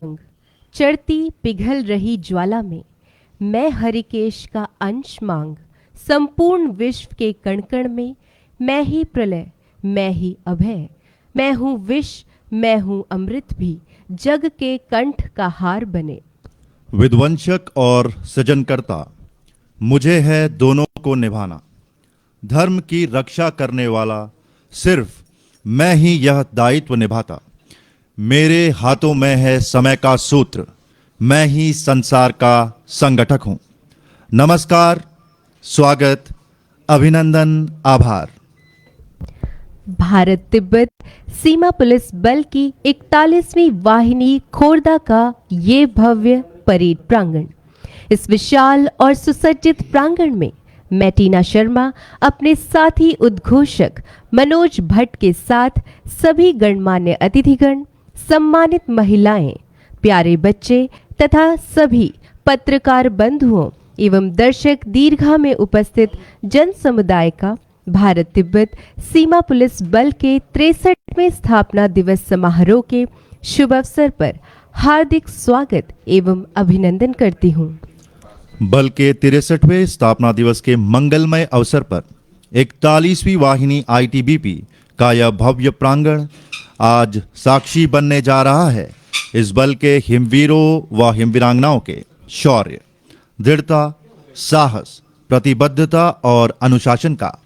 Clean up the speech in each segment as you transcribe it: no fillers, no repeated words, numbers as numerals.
चढ़ती पिघल रही ज्वाला में मैं हरिकेश का अंश मांग, संपूर्ण विश्व के कण कण में मैं ही प्रलय, मैं ही अभय, मैं हूँ विष, मैं हूँ अमृत भी, जग के कंठ का हार बने। विध्वंसक और सृजनकर्ता, मुझे है दोनों को निभाना। धर्म की रक्षा करने वाला सिर्फ मैं ही यह दायित्व निभाता। मेरे हाथों में है समय का सूत्र, मैं ही संसार का संगठक हूं। नमस्कार, स्वागत, अभिनंदन, आभार। भारत तिब्बत सीमा पुलिस बल की 41वीं वाहिनी खोरदा का ये भव्य परेड प्रांगण। इस विशाल और सुसज्जित प्रांगण में मैं टीना शर्मा अपने साथी उद्घोषक मनोज भट्ट के साथ सभी गणमान्य अतिथिगण, सम्मानित महिलाएं, प्यारे बच्चे तथा सभी पत्रकार बंधुओं एवं दर्शक दीर्घा में उपस्थित जन समुदाय का भारत तिब्बत सीमा पुलिस बल के 63वें स्थापना दिवस समारोह के शुभ अवसर पर हार्दिक स्वागत एवं अभिनंदन करती हूँ। बल के 63वें स्थापना दिवस के मंगलमय अवसर पर 41वीं वाहिनी आईटीबीपी का यह भव्य प्रांगण आज साक्षी बनने जा रहा है इस बल के हिमवीरों व हिमवीरांगनाओं के शौर्य, दृढ़ता, साहस, प्रतिबद्धता और अनुशासन का।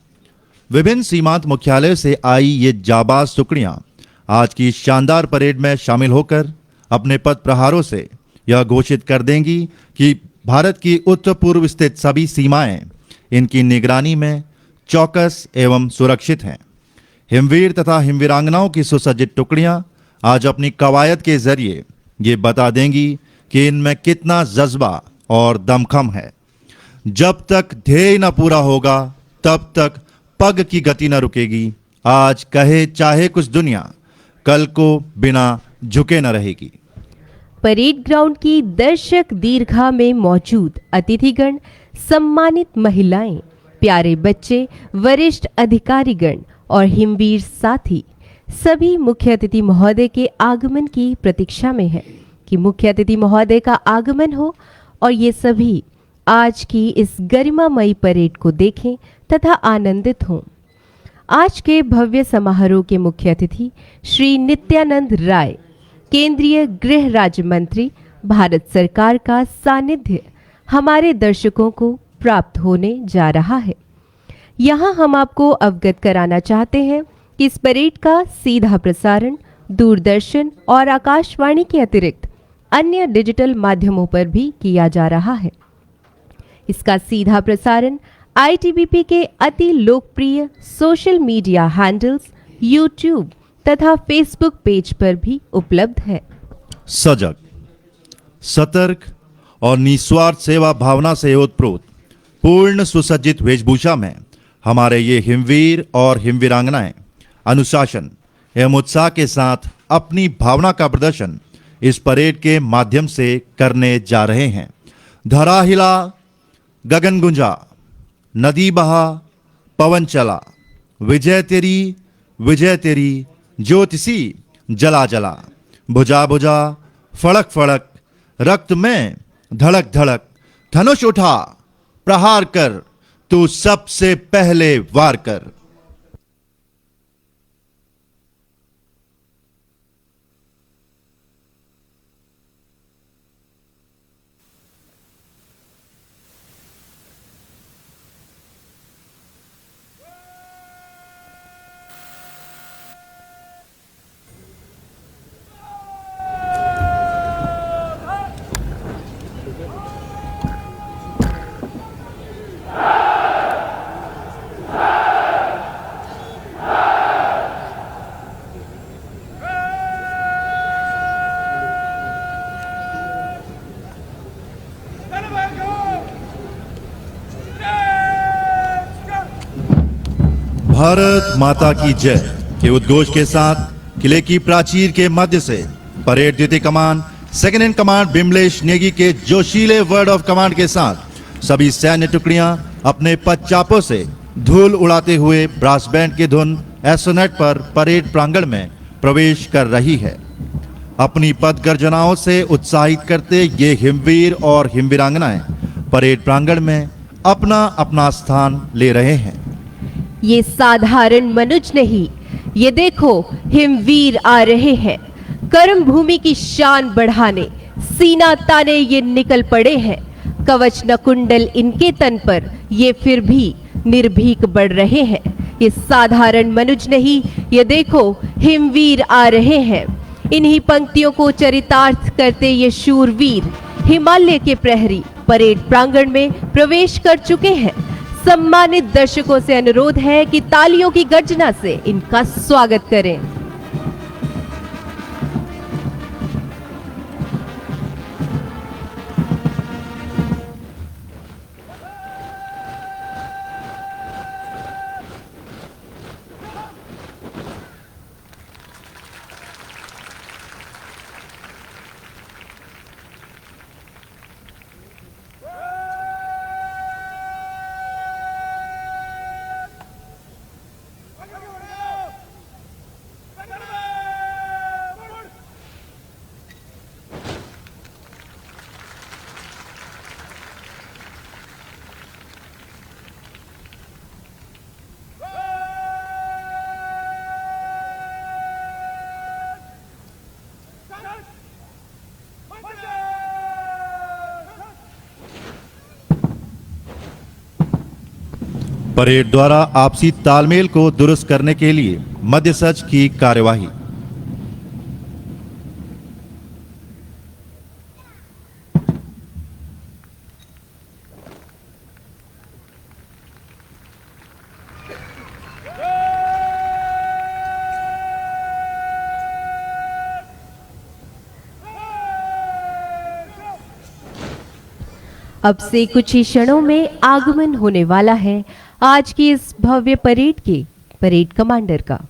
विभिन्न सीमांत मुख्यालय से आई ये जाबाज टुकड़ियां आज की शानदार परेड में शामिल होकर अपने पद प्रहारों से यह घोषित कर देंगी कि भारत की उत्तर पूर्व स्थित सभी सीमाएं इनकी निगरानी में चौकस एवं सुरक्षित हैं। हिमवीर तथा हिमवीरांगनाओं की सुसज्जित टुकड़ियां आज अपनी कवायद के जरिए ये बता देंगी कि इनमें कितना जज्बा और दमखम है। जब तक ध्येय न पूरा होगा तब तक पग की गति न रुकेगी। आज कहे चाहे कुछ दुनिया, कल को बिना झुके न रहेगी। परेड ग्राउंड की दर्शक दीर्घा में मौजूद अतिथिगण, सम्मानित महिलाएं, प्यारे बच्चे, वरिष्ठ अधिकारीगण और हिमवीर साथी सभी मुख्य अतिथि महोदय के आगमन की प्रतीक्षा में है कि मुख्य अतिथि महोदय का आगमन हो और ये सभी आज की इस गरिमामयी परेड को देखें तथा आनंदित हों। आज के भव्य समारोह के मुख्य अतिथि श्री नित्यानंद राय, केंद्रीय गृह राज्य मंत्री, भारत सरकार का सानिध्य हमारे दर्शकों को प्राप्त होने जा रहा है। यहाँ हम आपको अवगत कराना चाहते हैं कि इस परेड का सीधा प्रसारण दूरदर्शन और आकाशवाणी के अतिरिक्त अन्य डिजिटल माध्यमों पर भी किया जा रहा है। इसका सीधा प्रसारण आईटीबीपी के अति लोकप्रिय सोशल मीडिया हैंडल्स यूट्यूब तथा फेसबुक पेज पर भी उपलब्ध है। सजग, सतर्क और निस्वार्थ सेवा भावना से ओतप्रोत पूर्ण सुसज्जित वेशभूषा में हमारे ये हिमवीर और हिमवीरांगनाएं अनुशासन एवं उत्साह के साथ अपनी भावना का प्रदर्शन इस परेड के माध्यम से करने जा रहे हैं। धरा हिला, गगन गुंजा, नदी बहा, पवन चला, विजय तेरी ज्योतिषी जला जला, भुजा भुजा, फड़क फड़क, रक्त में धड़क धड़क, धनुष उठा, प्रहार कर, तू सबसे पहले वार कर। भारत माता की जय के उद्घोष के साथ किले की प्राचीर के मध्य से परेड द्वितीय कमान second in command Bimlesh Negi के जोशीले वर्ड ऑफ कमांड के साथ सभी सैन्य टुकड़ियां अपने पदचापों से धूल उड़ाते हुए ब्रास बैंड की धुन एसोनेट पर परेड प्रांगण में प्रवेश कर रही है। अपनी पद गर्जनाओं से उत्साहित करते ये हिमवीर और हिमवीरांगनाएं परेड प्रांगण में अपना अपना स्थान ले रहे हैं। ये साधारण मनुज नहीं, ये देखो हिमवीर आ रहे हैं। कर्म भूमि की शान बढ़ाने, सीना ताने ये निकल पड़े हैं। कवच न कुंडल इनके तन पर, ये फिर भी निर्भीक बढ़ रहे हैं। ये साधारण मनुज नहीं, ये देखो हिमवीर आ रहे हैं। इन्हीं पंक्तियों को चरितार्थ करते ये शूरवीर हिमालय के प्रहरी परेड प्रांगण में प्रवेश कर चुके हैं। सम्मानित दर्शकों से अनुरोध है कि तालियों की गर्जना से इनका स्वागत करें। परेड द्वारा आपसी तालमेल को दुरुस्त करने के लिए मध्य सच की कार्यवाही। अब से कुछ ही क्षणों में आगमन होने वाला है आज की इस भव्य परेड के परेड कमांडर का।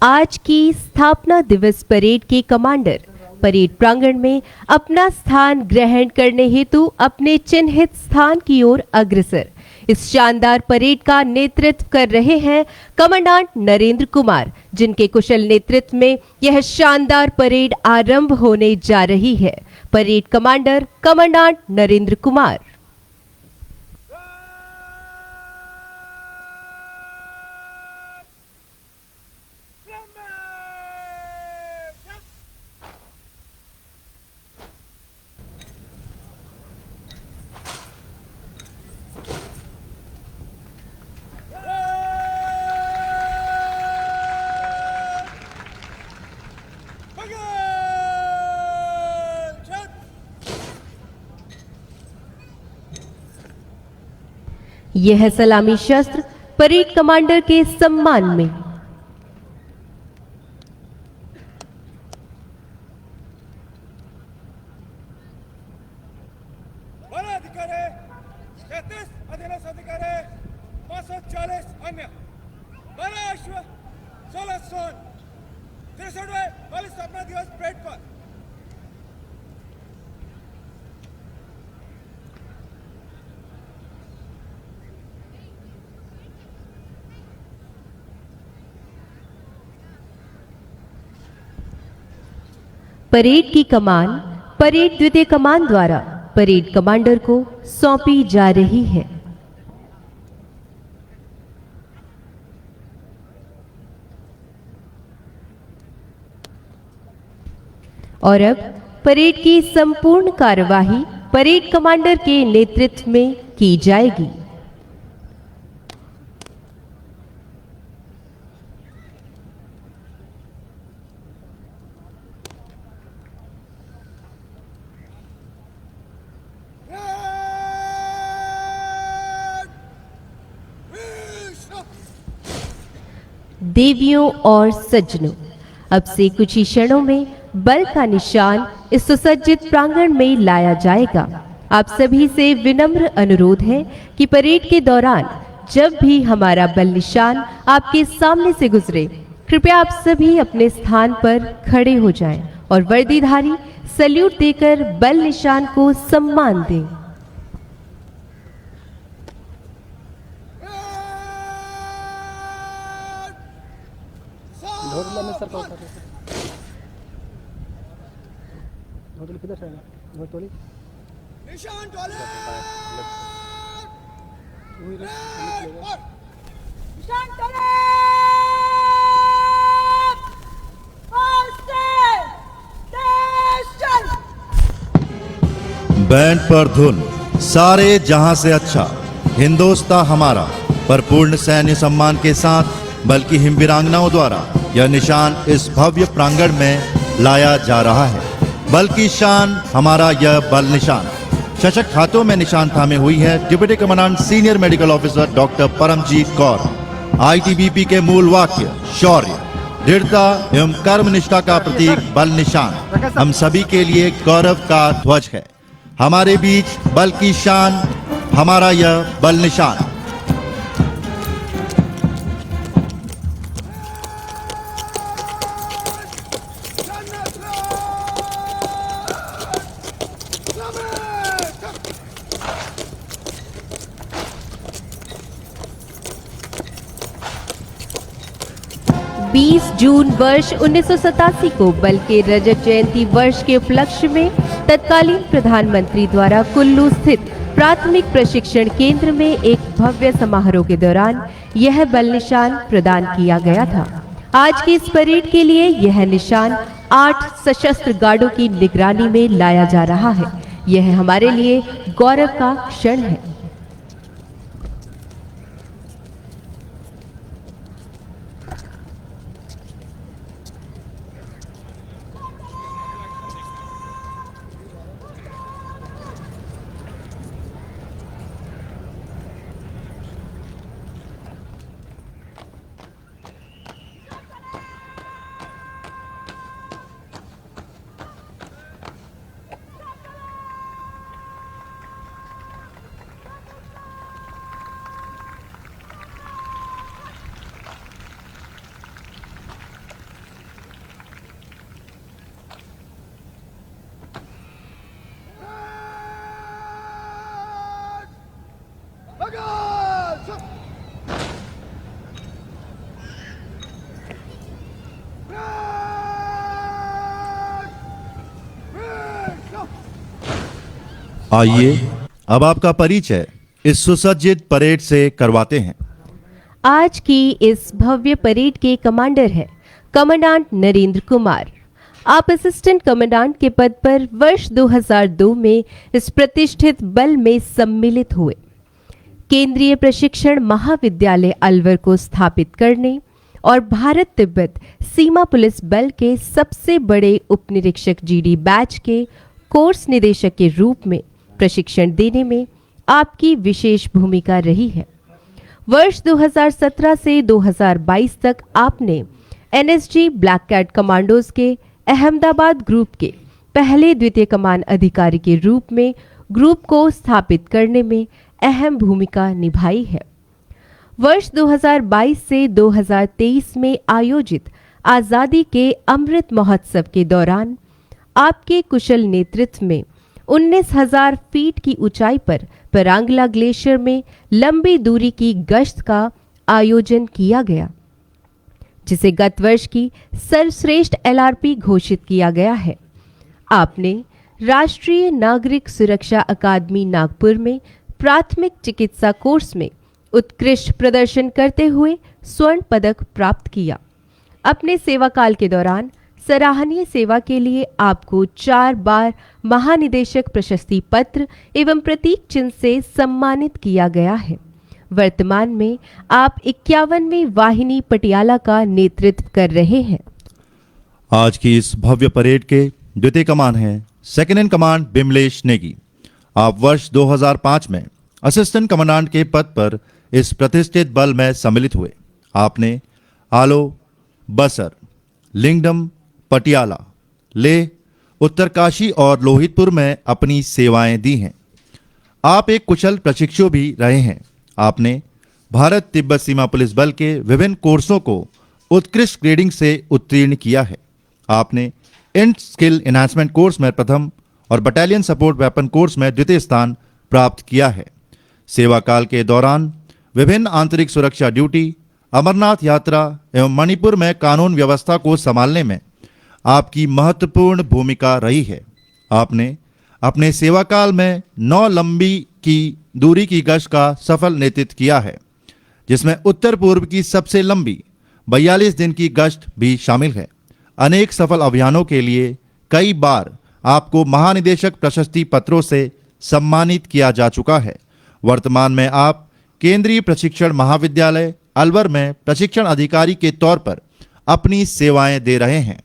आज की स्थापना दिवस परेड के कमांडर परेड प्रांगण में अपना स्थान ग्रहण करने हेतु अपने चिन्हित स्थान की ओर अग्रसर इस शानदार परेड का नेतृत्व कर रहे हैं कमांडेंट नरेंद्र कुमार, जिनके कुशल नेतृत्व में यह शानदार परेड आरंभ होने जा रही है। Parade commander commandant Narendra Kumar. यह सलामी शस्त्र परेड कमांडर के सम्मान में। अधिकारी 33 अधीनस्थ अधिकारी 540 अन्य 12 अश्व 16 सोन 63वें बाल स्थापना दिवस परेड पर परेड की कमान परेड द्वितीय कमान द्वारा परेड कमांडर को सौंपी जा रही है। और अब परेड की संपूर्ण कार्यवाही परेड कमांडर के नेतृत्व में की जाएगी। देवियों और सज्जनों, अब से कुछ ही क्षणों में बल का निशान इस सुसज्जित प्रांगण में लाया जाएगा। आप सभी से विनम्र अनुरोध है कि परेड के दौरान जब भी हमारा बल निशान आपके सामने से गुजरे, कृपया आप सभी अपने स्थान पर खड़े हो जाएं और वर्दीधारी सैल्यूट देकर बल निशान को सम्मान दें। ढोलना में सर का उठा ढोल किधर से आएगा ढोल निशान टोले निशान टोले बैंड पर धुन सारे जहां से अच्छा हिंदोस्तां हमारा पर पूर्ण सैन्य सम्मान के साथ बल्कि हिमवीरांगनाओं द्वारा यह निशान इस भव्य प्रांगण में लाया जा रहा है। बल की शान हमारा यह बल निशान सशक्त हाथों में निशान थामे हुई है deputy commandant senior medical officer doctor Paramjit Kaur. ITBP के मूल वाक्य शौर्य, दृढ़ता एवं कर्मनिष्ठा का प्रतीक बल निशान हम सभी के लिए गौरव का ध्वज है। हमारे बीच बल की शान हमारा यह बल निशान। बीस जून वर्ष 1987 को बल के रजत जयंती वर्ष के उपलक्ष्य में तत्कालीन प्रधानमंत्री द्वारा कुल्लू स्थित प्राथमिक प्रशिक्षण केंद्र में एक भव्य समारोह के दौरान यह बल निशान प्रदान किया गया था। आज की इस परेड के लिए यह निशान 8 सशस्त्र गार्डों की निगरानी में लाया जा रहा है। यह हमारे लिए गौरव का क्षण है। आइए अब आपका परिचय इस सुसज्जित परेड से करवाते हैं। आज की इस भव्य परेड के कमांडर हैं कमांडेंट नरेंद्र कुमार। आप असिस्टेंट कमांडेंट के पद पर वर्ष 2002 में इस प्रतिष्ठित बल में सम्मिलित हुए। केंद्रीय प्रशिक्षण महाविद्यालय अलवर को स्थापित करने और भारत तिब्बत सीमा पुलिस बल के सबसे बड़े उपनिरीक्षक जीडी बैच के कोर्स निदेशक के रूप में प्रशिक्षण देने में आपकी विशेष भूमिका रही है। वर्ष 2017 से 2022 तक आपने एनएसजी ब्लैक कैट कमांडोज के अहमदाबाद ग्रुप के पहले द्वितीय कमान अधिकारी के रूप में ग्रुप को स्थापित करने में अहम भूमिका निभाई है। वर्ष 2022 से 2023 में आयोजित आजादी के अमृत महोत्सव के दौरान आपके कुशल नेतृत्व में 19,000 फीट की ऊंचाई पर परांगला ग्लेशियर में लंबी दूरी की गश्त का आयोजन किया गया, जिसे गत वर्ष की सर्वश्रेष्ठ एलआरपी घोषित किया गया है। आपने राष्ट्रीय नागरिक सुरक्षा अकादमी नागपुर में प्राथमिक चिकित्सा कोर्स में उत्कृष्ट प्रदर्शन करते हुए स्वर्ण पदक प्राप्त किया। अपने सेवा काल के दौरान सराहनीय सेवा के लिए आपको 4 बार महानिदेशक प्रशस्ति पत्र एवं प्रतीक चिन्ह से सम्मानित किया गया है। वर्तमान में आप 51वीं वाहिनी पटियाला का नेतृत्व कर रहे हैं। आज की इस भव्य परेड के द्वितीय कमान हैं second in command Bimlesh Negi. आप वर्ष 2005 में असिस्टेंट कमांडेंट के पद पर इस प्रतिष्ठित बल में सम्मिलित हुए। आपने आलो, बसर, लिंगडम, पटियाला, लेह, उत्तरकाशी और लोहितपुर में अपनी सेवाएं दी हैं। आप एक कुशल प्रशिक्षु भी रहे हैं। आपने भारत तिब्बत सीमा पुलिस बल के विभिन्न कोर्सों को उत्कृष्ट ग्रेडिंग से उत्तीर्ण किया है। आपने इंट स्किल एनहांसमेंट कोर्स में प्रथम और बटालियन सपोर्ट वेपन कोर्स में द्वितीय स्थान प्राप्त किया है। सेवा काल के दौरान विभिन्न आंतरिक सुरक्षा ड्यूटी, अमरनाथ यात्रा एवं मणिपुर में कानून व्यवस्था को संभालने में आपकी महत्वपूर्ण भूमिका रही है। आपने अपने सेवा काल में 9 लंबी की दूरी की गश्त का सफल नेतृत्व किया है, जिसमें उत्तर पूर्व की सबसे लंबी 42 दिन की गश्त भी शामिल है। अनेक सफल अभियानों के लिए कई बार आपको महानिदेशक प्रशस्ति पत्रों से सम्मानित किया जा चुका है। वर्तमान में आप केंद्रीय प्रशिक्षण महाविद्यालय अलवर में प्रशिक्षण अधिकारी के तौर पर अपनी सेवाएं दे रहे हैं।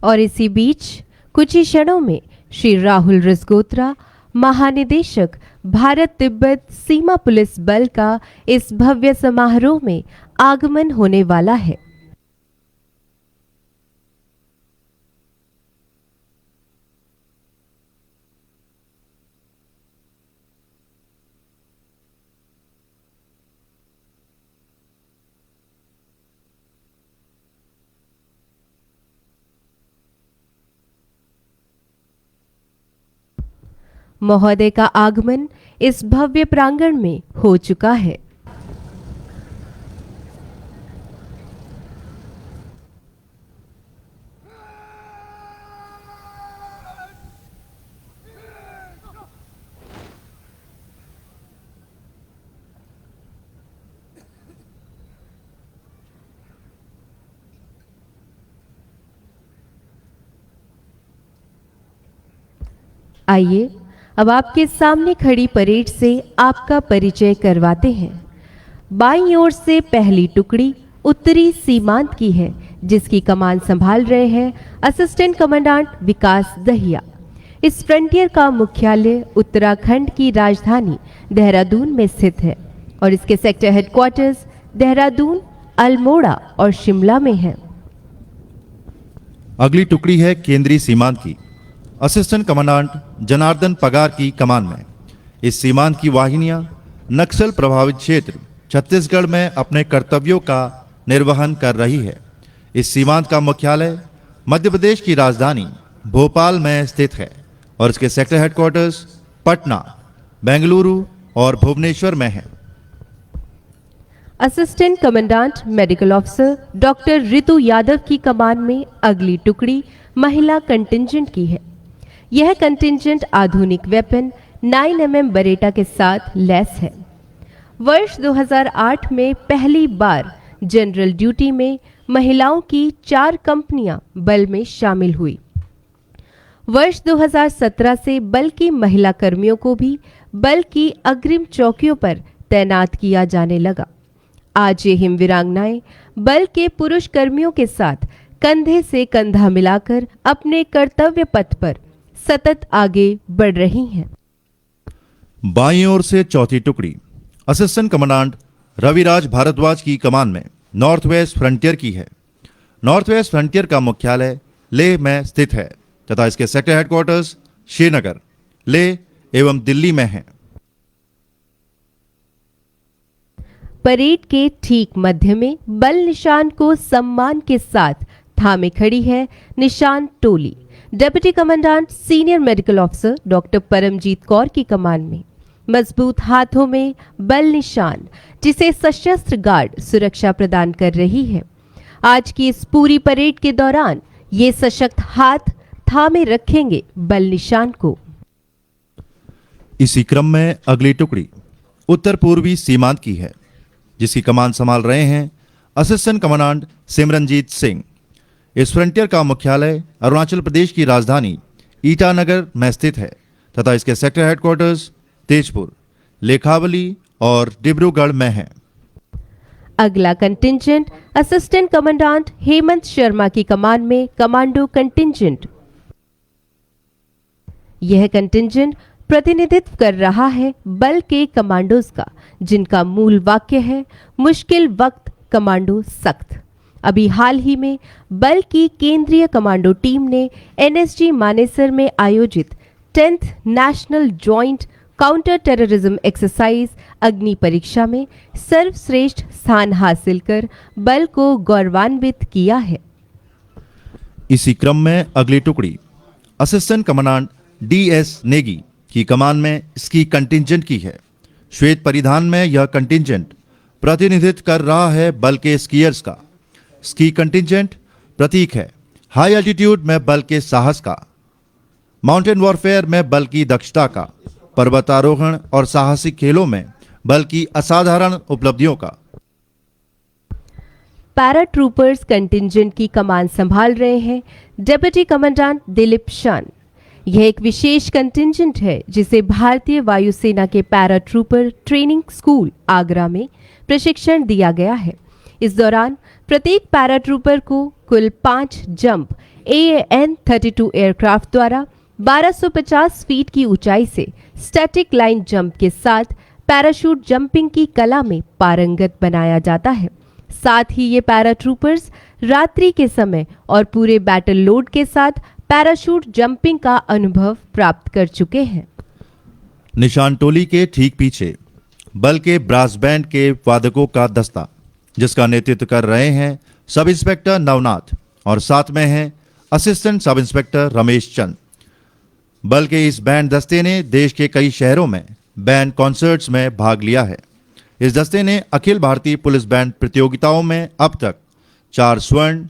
और इसी बीच कुछ ही क्षणों में श्री राहुल रजगोत्रा, महानिदेशक भारत तिब्बत सीमा पुलिस बल का इस भव्य समारोह में आगमन होने वाला है। महोदय का आगमन इस भव्य प्रांगण में हो चुका है। आइए अब आपके सामने खड़ी परेड से आपका परिचय करवाते हैं। बाईं ओर से पहली टुकड़ी उत्तरी सीमांत की है, जिसकी कमान संभाल रहे हैं असिस्टेंट कमांडेंट विकास दहिया। इस फ्रंटियर का मुख्यालय उत्तराखंड की राजधानी देहरादून में स्थित है और इसके सेक्टर हेडक्वार्टर्स देहरादून, अल्मोड़ा और शिमला में है। अगली टुकड़ी है केंद्रीय सीमांत की, असिस्टेंट कमांडेंट जनार्दन पगार की कमान में। इस सीमांत की वाहिनियां नक्सल प्रभावित क्षेत्र छत्तीसगढ़ में अपने कर्तव्यों का निर्वहन कर रही है। इस सीमांत का मुख्यालय मध्य प्रदेश की राजधानी भोपाल में स्थित है और इसके सेक्टर हेडक्वार्टर्स पटना, बेंगलुरु और भुवनेश्वर में है। Assistant commandant medical officer doctor Ritu Yadav की कमान में अगली टुकड़ी महिला कंटिंजेंट की है। यह कंटिंजेंट आधुनिक वेपन 9mm बरेटा के साथ लैस है। वर्ष 2008 में पहली बार जनरल ड्यूटी में महिलाओं की 4 कंपनियां बल में शामिल हुई। वर्ष 2017 से बल की महिला कर्मियों को भी बल की अग्रिम चौकियों पर तैनात किया जाने लगा। आज ये हिमवीरांगनाएं बल के पुरुष कर्मियों के साथ कंधे से कंधा मिलाकर अपने कर्तव्य पथ पर सतत आगे बढ़ रही हैं। बाईं ओर से चौथी टुकड़ी असिस्टेंट कमांडेंट रविराज भारद्वाज की कमान में नॉर्थ वेस्ट फ्रंटियर की है। नॉर्थ वेस्ट फ्रंटियर का मुख्यालय लेह में स्थित है तथा इसके सेक्टर हेडक्वार्टर्स श्रीनगर, लेह एवं दिल्ली में हैं। परेड के ठीक मध्य में बल निशान को सम्मान के साथ थामे खड़ी है निशान टोली deputy commandant senior medical officer doctor Paramjit Kaur की कमान में। मजबूत हाथों में बल निशान, जिसे सशस्त्र गार्ड सुरक्षा प्रदान कर रही है। आज की इस पूरी परेड के दौरान ये सशक्त हाथ थामे रखेंगे बल निशान को। इसी क्रम में अगली टुकड़ी उत्तर पूर्वी सीमांत की है, जिसकी कमान संभाल रहे हैं असिस्टेंट कमांडेंट सिमरनजीत सिंह। इस फ्रंटियर का मुख्यालय अरुणाचल प्रदेश की राजधानी ईटानगर में स्थित है तथा इसके सेक्टर हेडक्वार्टर्स तेजपुर, लेखावली और डिब्रूगढ़ में है। अगला contingent assistant commandant Hemant Sharma की कमान में कमांडो कंटिंजेंट। यह कंटिंजेंट प्रतिनिधित्व कर रहा है बल के कमांडोज का, जिनका मूल वाक्य है मुश्किल वक्त कमांडो सख्त। अभी हाल ही में बल की केंद्रीय कमांडो टीम ने एनएसजी मानेसर में आयोजित 10th national joint counter terrorism exercise अग्नि परीक्षा में सर्वश्रेष्ठ स्थान हासिल कर बल को गौरवान्वित किया है। इसी क्रम में अगली टुकड़ी असिस्टेंट कमांडेंट डीएस नेगी की कमान में स्की कंटिंजेंट की है। श्वेत परिधान में यह कंटिंजेंट प्रतिनिधित्व कर रहा है बल के स्कीयर्स का। स्की कंटिंजेंट प्रतीक है हाई एल्टीट्यूड में बल के साहस का, माउंटेन वॉरफेयर में बल की दक्षता का, पर्वतारोहण और साहसिक खेलों में बल की असाधारण उपलब्धियों का। पैरा ट्रूपर्स कंटिंजेंट की कमान संभाल रहे हैं डेप्यूटी कमांडेंट दिलीप शान। यह एक विशेष कंटिंजेंट है जिसे भारतीय वायुसेना के para trooper training school Agra में प्रशिक्षण दिया गया है। इस दौरान प्रत्येक पैरा ट्रूपर को कुल 5 जंप AN-32 एयरक्राफ्ट द्वारा 1250 फीट की ऊंचाई से स्टैटिक लाइन जंप के साथ पैराशूट जंपिंग की कला में पारंगत बनाया जाता है। साथ ही ये पैरा ट्रूपर्स रात्रि के समय और पूरे बैटल लोड के साथ पैराशूट जंपिंग का अनुभव प्राप्त कर चुके हैं। निशान टोली के ठीक पीछे बल के ब्रास बैंड के वादकों का दस्ता, जिसका नेतृत्व कर रहे हैं सब इंस्पेक्टर नवनाथ और साथ में हैं assistant sub inspector Ramesh Chand. बल के इस बैंड दस्ते ने देश के कई शहरों में बैंड कॉन्सर्ट्स में भाग लिया है। इस दस्ते ने अखिल भारतीय पुलिस बैंड प्रतियोगिताओं में अब तक 4 स्वर्ण,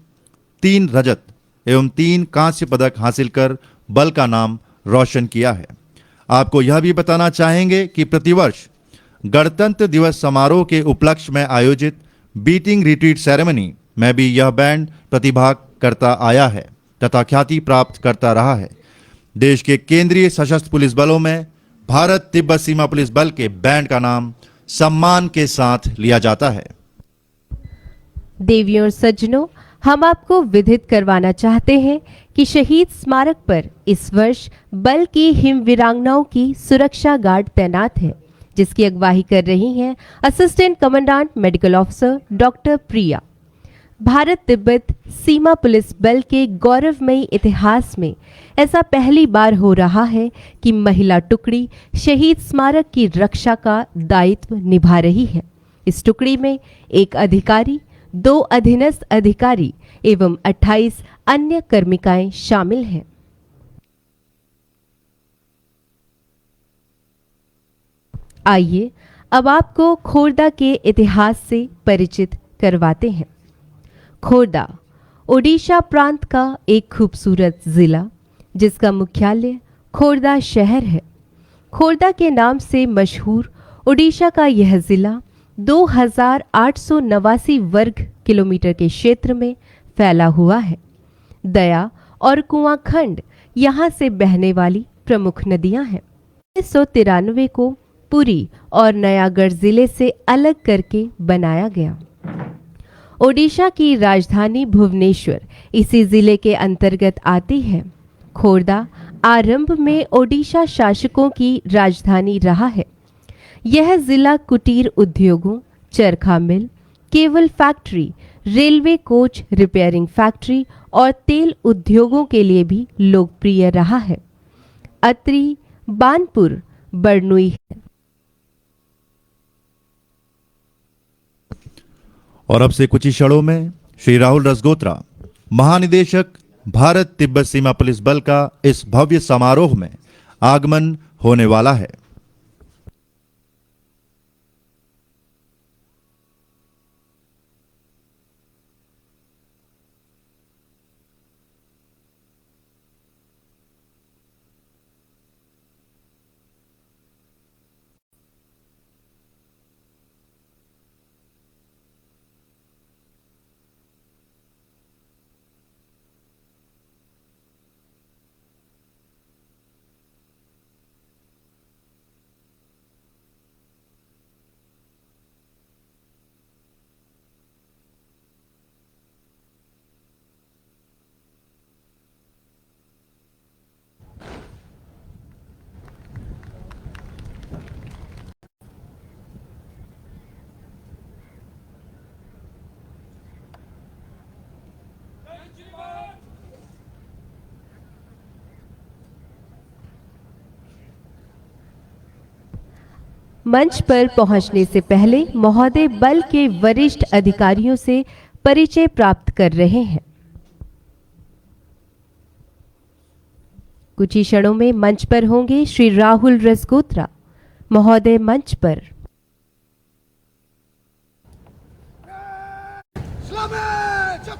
3 रजत एवं 3 कांस्य पदक हासिल कर बल का नाम रोशन किया है। आपको यह भी बताना चाहेंगे कि प्रतिवर्ष गणतंत्र दिवस समारोह के उपलक्ष्य में आयोजित बीटिंग रिट्रीट सेरेमनी में भी यह बैंड प्रतिभाग करता आया है तथा ख्याति प्राप्त करता रहा है। देश के केंद्रीय सशस्त्र पुलिस बलों में भारत तिब्बत सीमा पुलिस बल के बैंड का नाम सम्मान के साथ लिया जाता है। देवियों और सज्जनों, हम आपको विदित करवाना चाहते हैं कि शहीद स्मारक पर इस वर्ष बल की हिम वीरांगनाओं की सुरक्षा गार्ड तैनात है, जिसकी अगुवाई कर रही हैं assistant commandant medical officer doctor Priya. Bharat Tibet सीमा पुलिस बल के गौरवमयी इतिहास में ऐसा पहली बार हो रहा है कि महिला टुकड़ी शहीद स्मारक की रक्षा का दायित्व निभा रही है। इस टुकड़ी में 1 अधिकारी, 2 अधीनस्थ अधिकारी एवं 28 अन्य कर्मिकाएं शामिल हैं। आइए अब आपको खोरदा के इतिहास से परिचित करवाते हैं। खोरदा ओडिशा प्रांत का एक खूबसूरत जिला, जिसका मुख्यालय खोरदा शहर है। खोरदा के नाम से मशहूर ओडिशा का यह जिला 2889 वर्ग किलोमीटर के क्षेत्र में फैला हुआ है। दया और कुआंखंड यहाँ से बहने वाली प्रमुख नदियाँ हैं। 1993 को पुरी और नयागढ़ जिले से अलग करके बनाया गया। ओडिशा की राजधानी भुवनेश्वर इसी जिले के अंतर्गत आती है। खोरदा आरंभ में ओडिशा शासकों की राजधानी रहा है। यह जिला कुटीर उद्योगों, चरखा mill, cable factory, railway coach repairing factory और तेल उद्योगों के लिए भी लोकप्रिय रहा है। अत्रि, बानपुर, बरनुई है। और अब से कुछ ही क्षणों में श्री राहुल रसगोत्रा, महानिदेशक भारत तिब्बत सीमा पुलिस बल का इस भव्य समारोह में आगमन होने वाला है। मंच पर पहुंचने से पहले महोदय बल के वरिष्ठ अधिकारियों से परिचय प्राप्त कर रहे हैं। कुछ ही क्षणों में मंच पर होंगे श्री राहुल रजगोत्रा महोदय। मंच पर सलामी चुप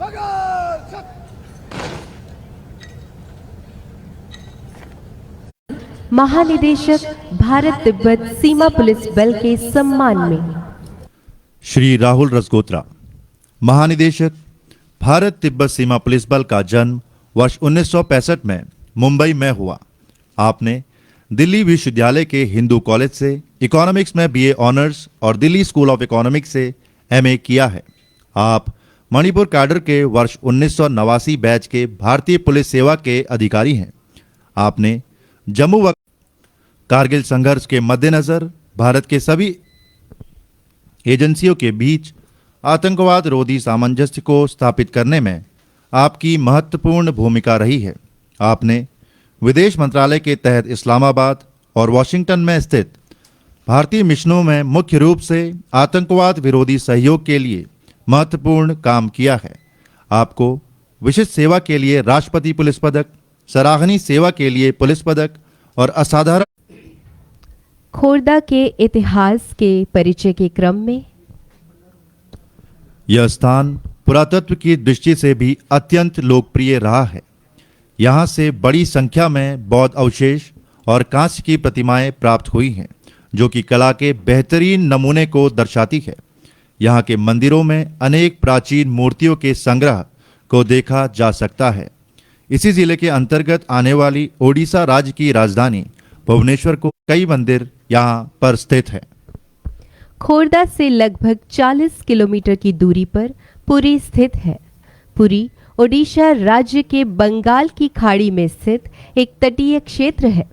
भगत चुप महानिदेशक भारत तिब्बत सीमा पुलिस बल के सम्मान में श्री राहुल रजगोत्रा, महानिदेशक भारत तिब्बत सीमा पुलिस बल का जन्म वर्ष 1965 में मुंबई में हुआ। आपने दिल्ली विश्वविद्यालय के हिंदू कॉलेज से इकोनॉमिक्स में बीए ऑनर्स और दिल्ली स्कूल ऑफ इकोनॉमिक्स से एमए किया है। आप मणिपुर कैडर के वर्ष 1989 बैच के भारतीय पुलिस सेवा के अधिकारी हैं। आपने जम्मू व कारगिल संघर्ष के मद्देनजर भारत के सभी एजेंसियों के बीच आतंकवाद रोधी सामंजस्य को स्थापित करने में आपकी महत्वपूर्ण भूमिका रही है। आपने विदेश मंत्रालय के तहत इस्लामाबाद और वॉशिंगटन में स्थित भारतीय मिशनों में मुख्य रूप से आतंकवाद विरोधी सहयोग के लिए महत्वपूर्ण काम किया है। आपको विशिष्ट सेवा के लिए राष्ट्रपति पुलिस पदक, सराहनीय सेवा के लिए पुलिस पदक और असाधारण खोरदा के इतिहास के परिचय के क्रम में यह स्थान पुरातत्व की दृष्टि से भी अत्यंत लोकप्रिय रहा है। यहाँ से बड़ी संख्या में बौद्ध अवशेष और कांस्य की प्रतिमाएं प्राप्त हुई हैं, जो कि कला के बेहतरीन नमूने को दर्शाती है। यहाँ के मंदिरों में अनेक प्राचीन मूर्तियों के संग्रह को देखा जा सकता है। इसी जिले के अंतर्गत आने वाली ओडिशा राज्य की राजधानी भुवनेश्वर को कई मंदिर यहाँ पर स्थित है। खोरदा से लगभग 40 किलोमीटर की दूरी पर पुरी स्थित है। पुरी ओडिशा राज्य के बंगाल की खाड़ी में स्थित एक तटीय क्षेत्र है।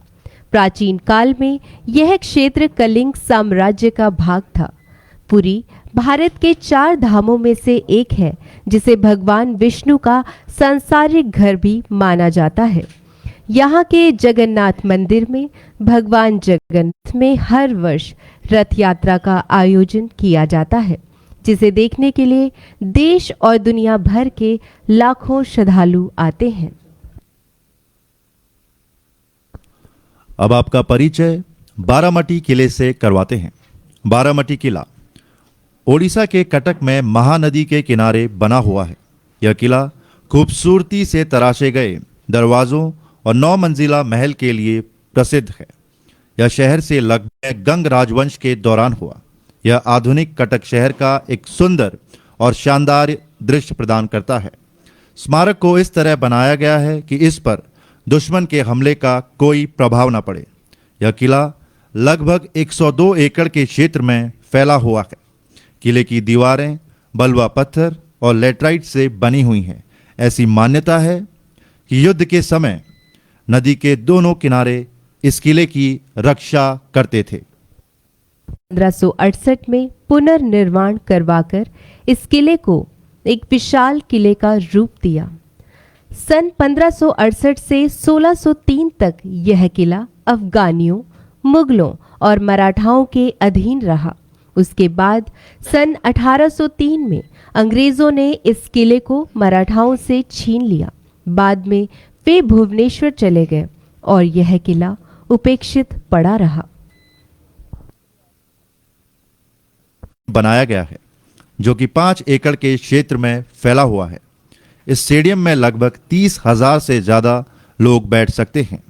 प्राचीन काल में यह क्षेत्र कलिंग साम्राज्य का भाग था। पुरी भारत के 4 धामों में से एक है, जिसे भगवान विष्णु का सांसारिक घर भी माना जाता है। यहाँ के जगन्नाथ मंदिर में भगवान जगन्नाथ में हर वर्ष रथ यात्रा का आयोजन किया जाता है, जिसे देखने के लिए देश और दुनिया भर के लाखों श्रद्धालु आते हैं। अब आपका परिचय बारामती किले से करवाते हैं। बारामती किला ओडिशा के कटक में महानदी के किनारे बना हुआ है। यह किला खूबसूरती से तराशे गए दरवाजों और 9 मंजिला महल के लिए प्रसिद्ध है। यह शहर से लगभग गंग राजवंश के दौरान हुआ। यह आधुनिक कटक शहर का एक सुंदर और शानदार दृश्य प्रदान करता है। स्मारक को इस तरह बनाया गया है कि इस पर दुश्मन के हमले का कोई प्रभाव न पड़े। यह किला लगभग 102 एकड़ के क्षेत्र में फैला हुआ है। किले की दीवारें बलुआ पत्थर और लेटराइट से बनी हुई हैं। ऐसी मान्यता है कि युद्ध के समय नदी के दोनों किनारे इस किले की रक्षा करते थे। 1568 में पुनर्निर्माण करवाकर इस किले को एक विशाल किले का रूप दिया। सन 1568 से 1603 तक यह किला अफगानियों, मुगलों और मराठाओं के अधीन रहा। उसके बाद सन 1803 में अंग्रेजों ने इस किले को मराठाओं से छीन लिया। बाद में वे भुवनेश्वर चले गए और यह किला उपेक्षित पड़ा रहा। बनाया गया है, जो कि 5 एकड़ के क्षेत्र में फैला हुआ है। इस स्टेडियम में लगभग 30,000 से ज्यादा लोग बैठ सकते हैं।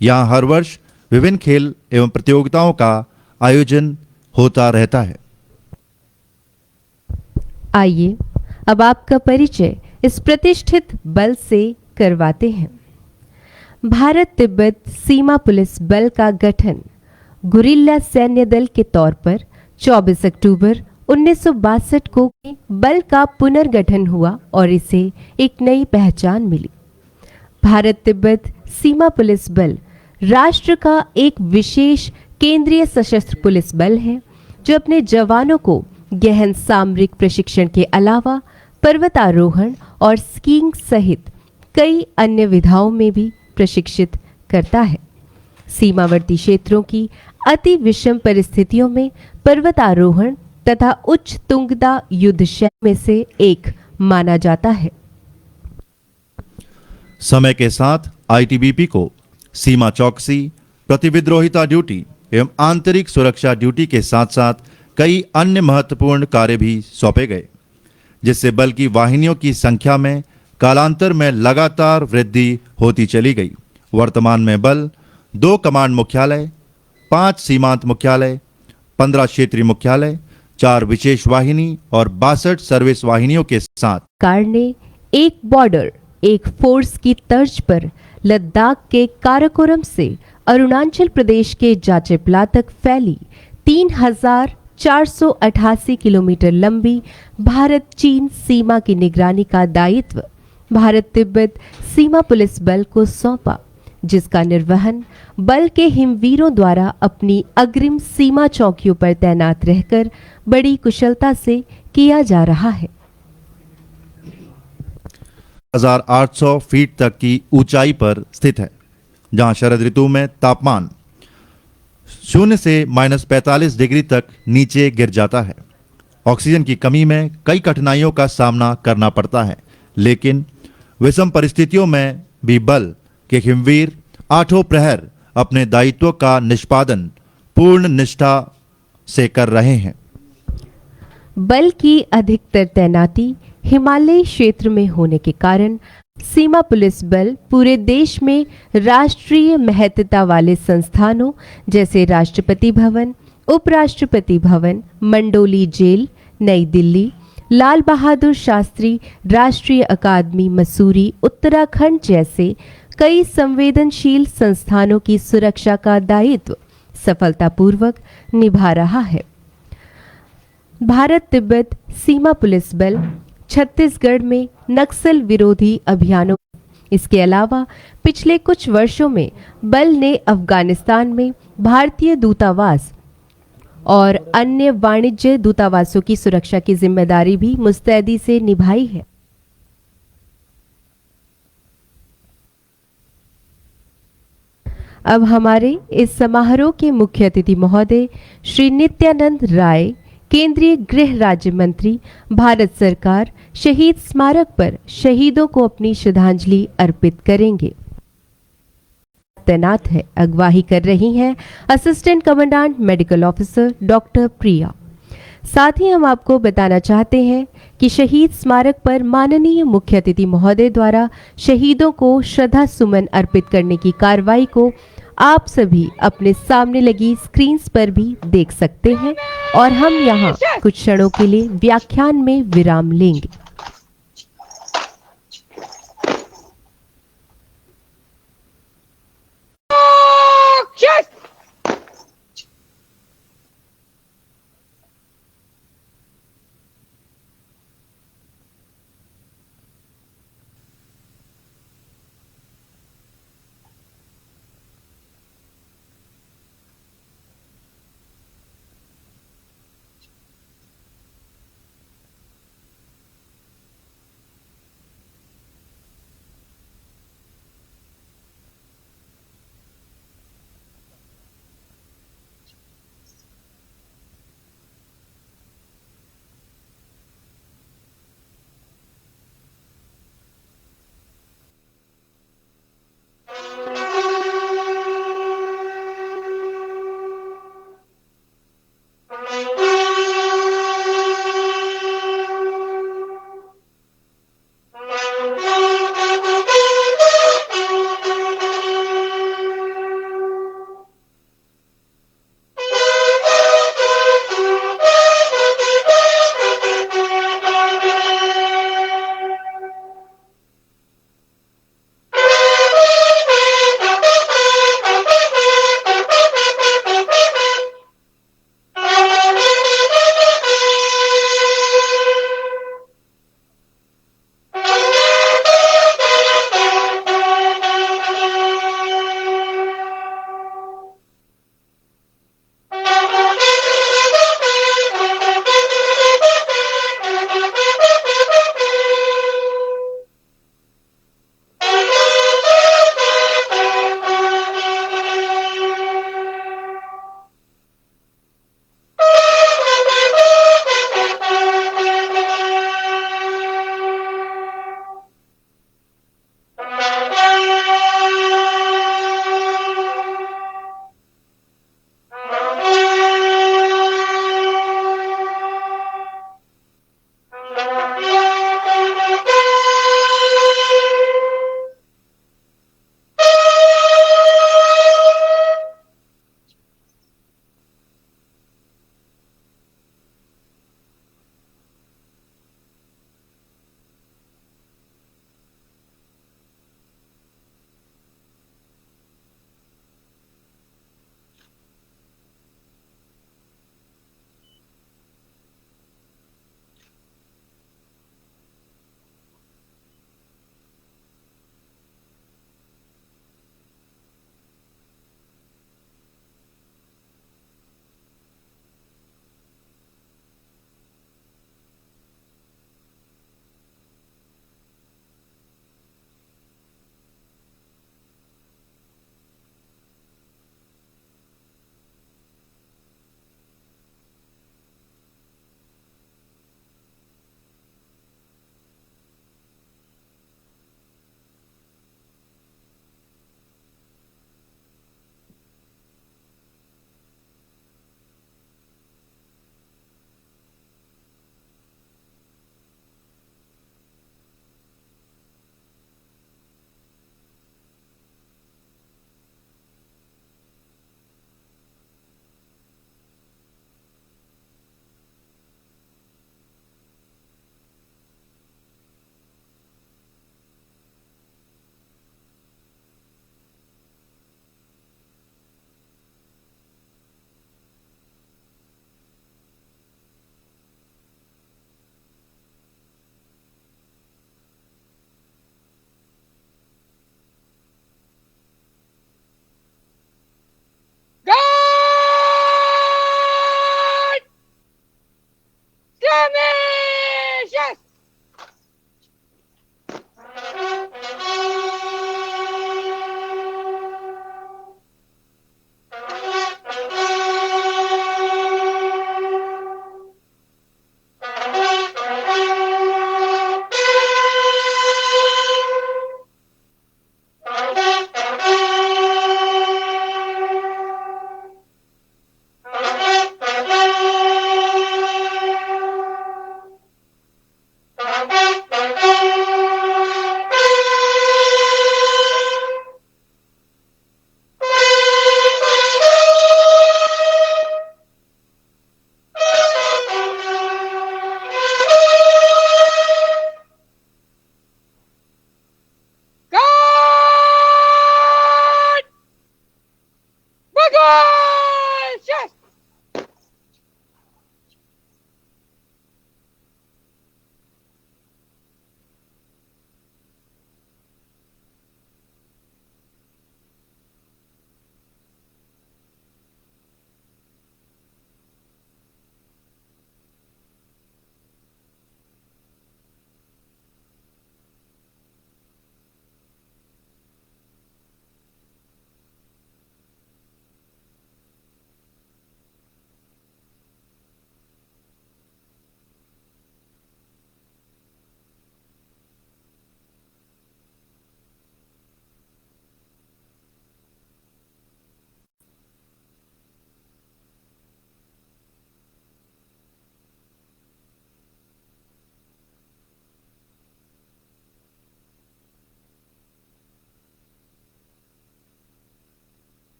यहाँ हर वर्ष विभिन्न खेल एवं प्रतियोगिताओं का आयोजन होता रहता है। आइए अब आपका परिचय इस प्रतिष्ठित बल से करवाते हैं। भारत तिब्बत सीमा पुलिस बल का गठन गुरिल्ला सैन्य दल के तौर पर 24 अक्टूबर 1962 को बल का पुनर्गठन हुआ और इसे एक नई पहचान मिली। भारत तिब्बत सीमा पुलिस बल राष्ट्र का एक विशेष केंद्रीय सशस्त्र पुलिस बल है जो अपने जवानों को गहन सामरिक प्रशिक्षण के अलावा पर्वतारोहण और स्कीइंग सहित कई अन्य विधाओं में भी प्रशिक्षित करता है। सीमावर्ती क्षेत्रों की अति विषम परिस्थितियों में पर्वतारोहण तथा उच्च तुंगता युद्ध शैली में से एक माना जाता है। समय के साथ आईटीबीपी को सीमा चौकसी, प्रतिविद्रोहिता ड्यूटी एवं आंतरिक सुरक्षा ड्यूटी के साथ साथ कई अन्य महत्वपूर्ण कार्य भी सौंपे गए, जिससे बल की वाहिनियों की संख्या में कालांतर में लगातार वृद्धि होती चली गई। वर्तमान में बल 2 कमांड मुख्यालय, 5 सीमांत मुख्यालय, 15 क्षेत्रीय मुख्यालय, 4 विशेष वाहिनी और 62 सर्विस वाहिनियों के साथ सरकार ने एक बॉर्डर एक फोर्स की तर्ज पर लद्दाख के काराकोरम से अरुणाचल प्रदेश के जाचेपला तक फैली 3,488 किलोमीटर लंबी भारत चीन सीमा की निगरानी का दायित्व भारत तिब्बत सीमा पुलिस बल को सौंपा, जिसका निर्वहन बल के हिमवीरों द्वारा अपनी अग्रिम सीमा चौकियों पर तैनात रहकर बड़ी कुशलता से किया जा रहा है। 1800 फीट तक की ऊंचाई पर स्थित है, जहां शरद ऋतु में तापमान 0 से -45 डिग्री तक नीचे गिर जाता है। ऑक्सीजन की कमी में कई कठिनाइयों का सामना करना पड़ता है, लेकिन विषम परिस्थितियों में भी बल के हिमवीर आठों प्रहर अपने दायित्वों का निष्पादन पूर्ण निष्ठा से कर रहे हैं। बल की अधिकतर तैनाती हिमालयी क्षेत्र में होने के कारण सीमा पुलिस बल पूरे देश में राष्ट्रीय महत्ता वाले संस्थानों जैसे राष्ट्रपति भवन, उपराष्ट्रपति भवन, मंडोली जेल, नई दिल्ली, लाल बहादुर शास्त्री राष्ट्रीय अकादमी मसूरी, उत्तराखंड जैसे कई संवेदनशील संस्थानों की सुरक्षा का दायित्व सफलतापूर्वक निभा रहा है। भारत तिब्बत सीमा पुलिस बल छत्तीसगढ़ में नक्सल विरोधी अभियानों, इसके अलावा पिछले कुछ वर्षों में बल ने अफगानिस्तान में भारतीय दूतावास और अन्य वाणिज्य दूतावासों की सुरक्षा की जिम्मेदारी भी मुस्तैदी से निभाई है। अब हमारे इस समारोह के मुख्य अतिथि महोदय श्री नित्यानंद राय, केंद्रीय गृह राज्य मंत्री, भारत सरकार, शहीद स्मारक पर शहीदों को अपनी श्रद्धांजलि अर्पित करेंगे। तैनात है, अगवाही कर रही हैं assistant commandant medical officer doctor Priya. साथ ही हम आपको बताना चाहते हैं कि शहीद स्मारक पर माननीय मुख्य अतिथि महोदय द्वारा शहीदों को श्रद्धा सुमन अर्पित करने की कार्रवाई को आप सभी अपने सामने लगी स्क्रीन्स पर भी देख सकते हैं और हम यहाँ कुछ क्षणों के लिए व्याख्यान में विराम लेंगे।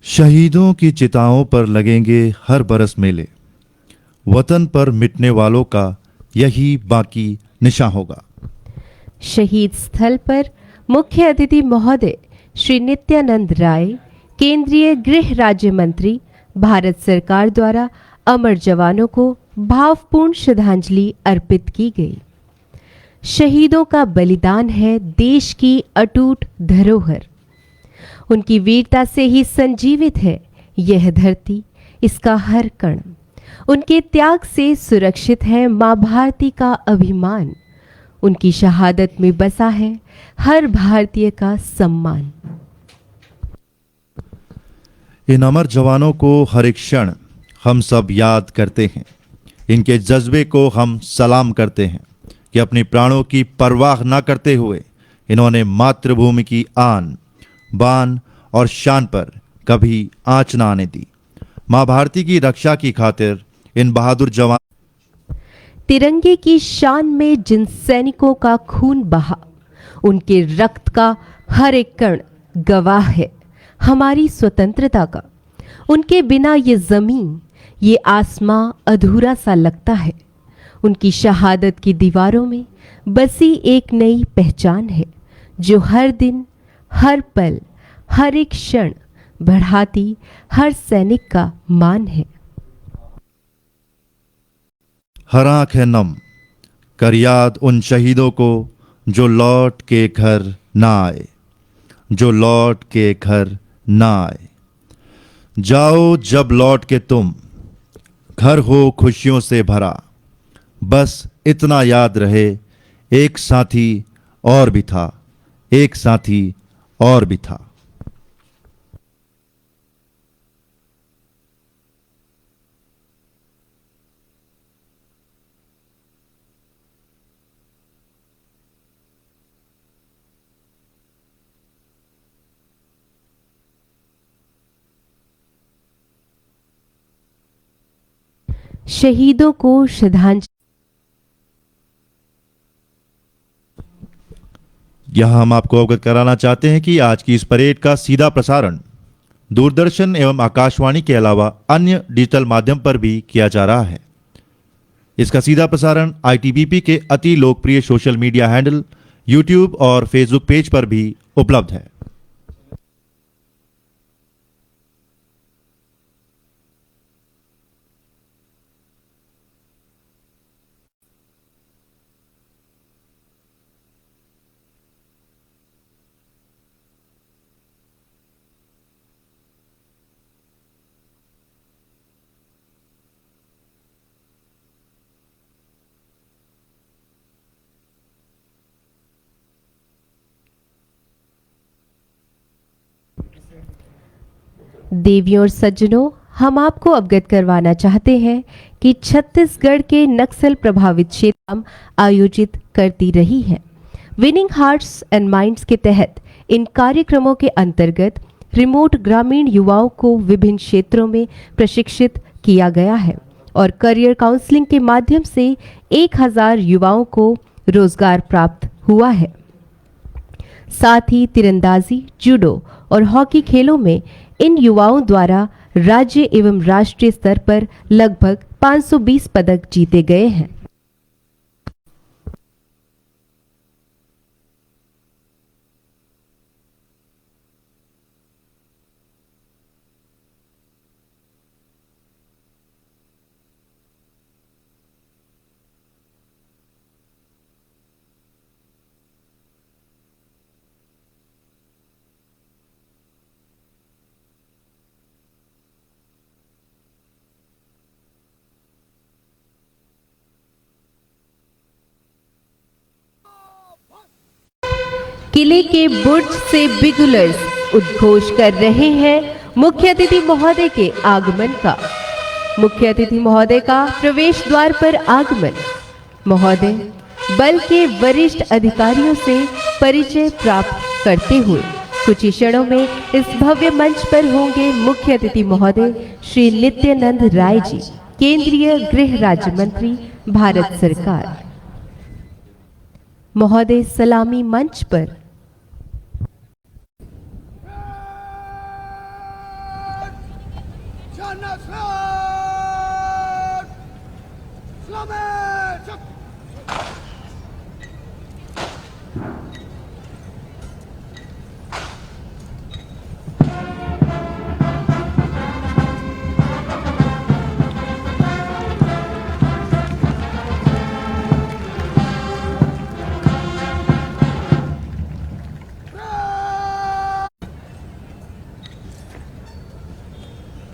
शहीदों की चिताओं पर लगेंगे हर बरस मेले, वतन पर मिटने वालों का यही बाकी निशान होगा। शहीद स्थल पर मुख्य अतिथि महोदय श्री नित्यानंद राय, केंद्रीय गृह राज्य मंत्री, भारत सरकार द्वारा अमर जवानों को भावपूर्ण श्रद्धांजलि अर्पित की गई। शहीदों का बलिदान है देश की अटूट धरोहर। उनकी वीरता से ही संजीवित है यह धरती, इसका हर कण। उनके त्याग से सुरक्षित है मां भारती का अभिमान। उनकी शहादत में बसा है हर भारतीय का सम्मान। इन अमर जवानों को हर एक क्षण हम सब याद करते हैं। इनके जज्बे को हम सलाम करते हैं कि अपनी प्राणों की परवाह न करते हुए इन्होंने मातृभूमि की आन, बान और शान पर कभी आंच न आने दी। मां भारती की रक्षा की खातिर इन बहादुर जवान तिरंगे की शान में जिन सैनिकों का खून बहा, उनके रक्त का हर एक कण गवाह है हमारी स्वतंत्रता का। उनके बिना ये जमीन, ये आसमां अधूरा सा लगता है। उनकी शहादत की दीवारों में बसी एक नई पहचान है, जो हर दिन, हर पल, हर एक क्षण बढ़ाती हर सैनिक का मान है। हर आंख है नम कर याद उन शहीदों को जो लौट के घर ना आए, जो लौट के घर ना आए। जाओ जब लौट के तुम, घर हो खुशियों से भरा। बस इतना याद रहे, एक साथी और भी था, एक साथी और भी था। शहीदों को श्रद्धांजलि। यहां हम आपको अवगत कराना चाहते हैं कि आज की इस परेड का सीधा प्रसारण दूरदर्शन एवं आकाशवाणी के अलावा अन्य डिजिटल माध्यम पर भी किया जा रहा है। इसका सीधा प्रसारण आईटीबीपी के अति लोकप्रिय सोशल मीडिया हैंडल यूट्यूब और फेसबुक पेज पर भी उपलब्ध है। देवियों और सज्जनों, हम आपको अवगत करवाना चाहते हैं कि छत्तीसगढ़ के नक्सल प्रभावित क्षेत्र में आयोजित करती रही है। विनिंग हार्ट्स एंड माइंड्स के तहत इन कार्यक्रमों के अंतर्गत रिमोट ग्रामीण युवाओं को विभिन्न क्षेत्रों में प्रशिक्षित किया गया है और करियर काउंसलिंग के माध्यम से 1000 युवाओं को रोजगार प्राप्त हुआ है। साथ ही तीरंदाजी, जूडो और हॉकी खेलों में इन युवाओं द्वारा राज्य एवं राष्ट्रीय स्तर पर लगभग 520 पदक जीते गए हैं। किले के बुर्ज से बिगुलर्स उद्घोष कर रहे हैं मुख्य अतिथि महोदय के आगमन का। मुख्य अतिथि महोदय का प्रवेश द्वार पर आगमन। महोदय बल के वरिष्ठ अधिकारियों से परिचय प्राप्त करते हुए कुछ ही क्षणों में इस भव्य मंच पर होंगे मुख्य अतिथि महोदय श्री नित्यानंद राय जी, केंद्रीय गृह राज्य मंत्री, भारत सरकार। महोदय सलामी मंच पर।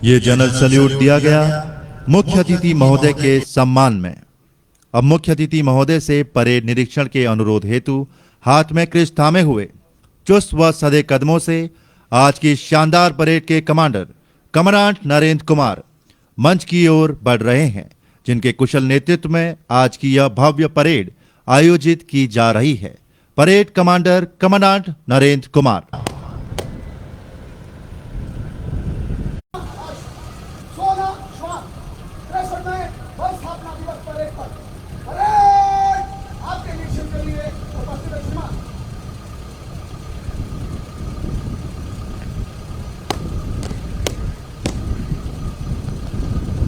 ये जनरल सल्यूट दिया गया मुख्य अतिथि महोदय के सम्मान में। अब मुख्य अतिथि महोदय से परेड निरीक्षण के अनुरोध हेतु हाथ में क्रिश थामे हुए चुस्त व सधे कदमों से आज की शानदार परेड के कमांडर कमांडेंट नरेंद्र कुमार मंच की ओर बढ़ रहे हैं, जिनके कुशल नेतृत्व में आज की यह भव्य परेड आयोजित की जा रही है। Parade commander commandant Narendra Kumar. 16 श्वान 63 में बल स्थापना दिवस परेड पर परेड आपके निरीक्षण के लिए उपस्थित है श्रीमान।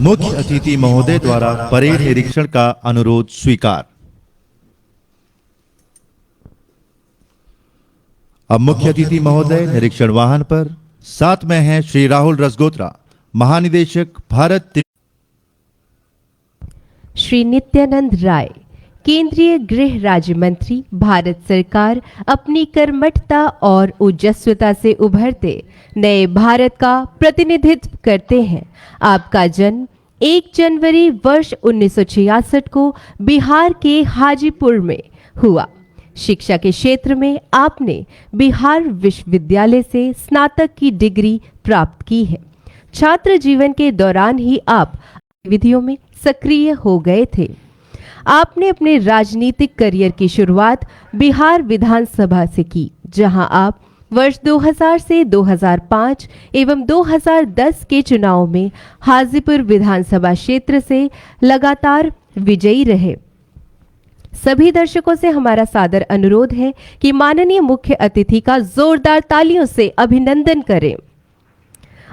मुख्य अतिथि महोदय द्वारा परेड निरीक्षण का अनुरोध स्वीकार। अब मुख्य अतिथि महोदय निरीक्षण वाहन पर। साथ में हैं श्री राहुल रसगोत्रा, महानिदेशक भारत। श्री नित्यानंद राय, केंद्रीय गृह राज्य मंत्री, भारत सरकार अपनी कर्मठता और ओजस्वता से उभरते नए भारत का प्रतिनिधित्व करते हैं। आपका जन्म 1 जनवरी वर्ष 1966 को बिहार के हाजीपुर में हुआ। शिक्षा के क्षेत्र में आपने बिहार विश्वविद्यालय से स्नातक की डिग्री प्राप्त की है। छात्र जीवन के दौरान ही आप गतिविधियों में सक्रिय हो गए थे। आपने अपने राजनीतिक करियर की शुरुआत बिहार विधानसभा से की, जहां आप वर्ष 2000 से 2005 एवं 2010 के चुनाव में हाजीपुर विधानसभा क्षेत्र से लगातार विजयी रहे। सभी दर्शकों से हमारा सादर अनुरोध है कि माननीय मुख्य अतिथि का जोरदार तालियों से अभिनंदन करें।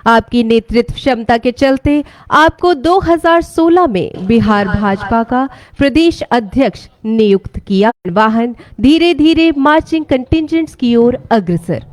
आपकी नेतृत्व क्षमता के चलते आपको 2016 में बिहार भाजपा का प्रदेश अध्यक्ष नियुक्त किया। वाहन धीरे धीरे मार्चिंग कंटिंजेंट्स की ओर अग्रसर।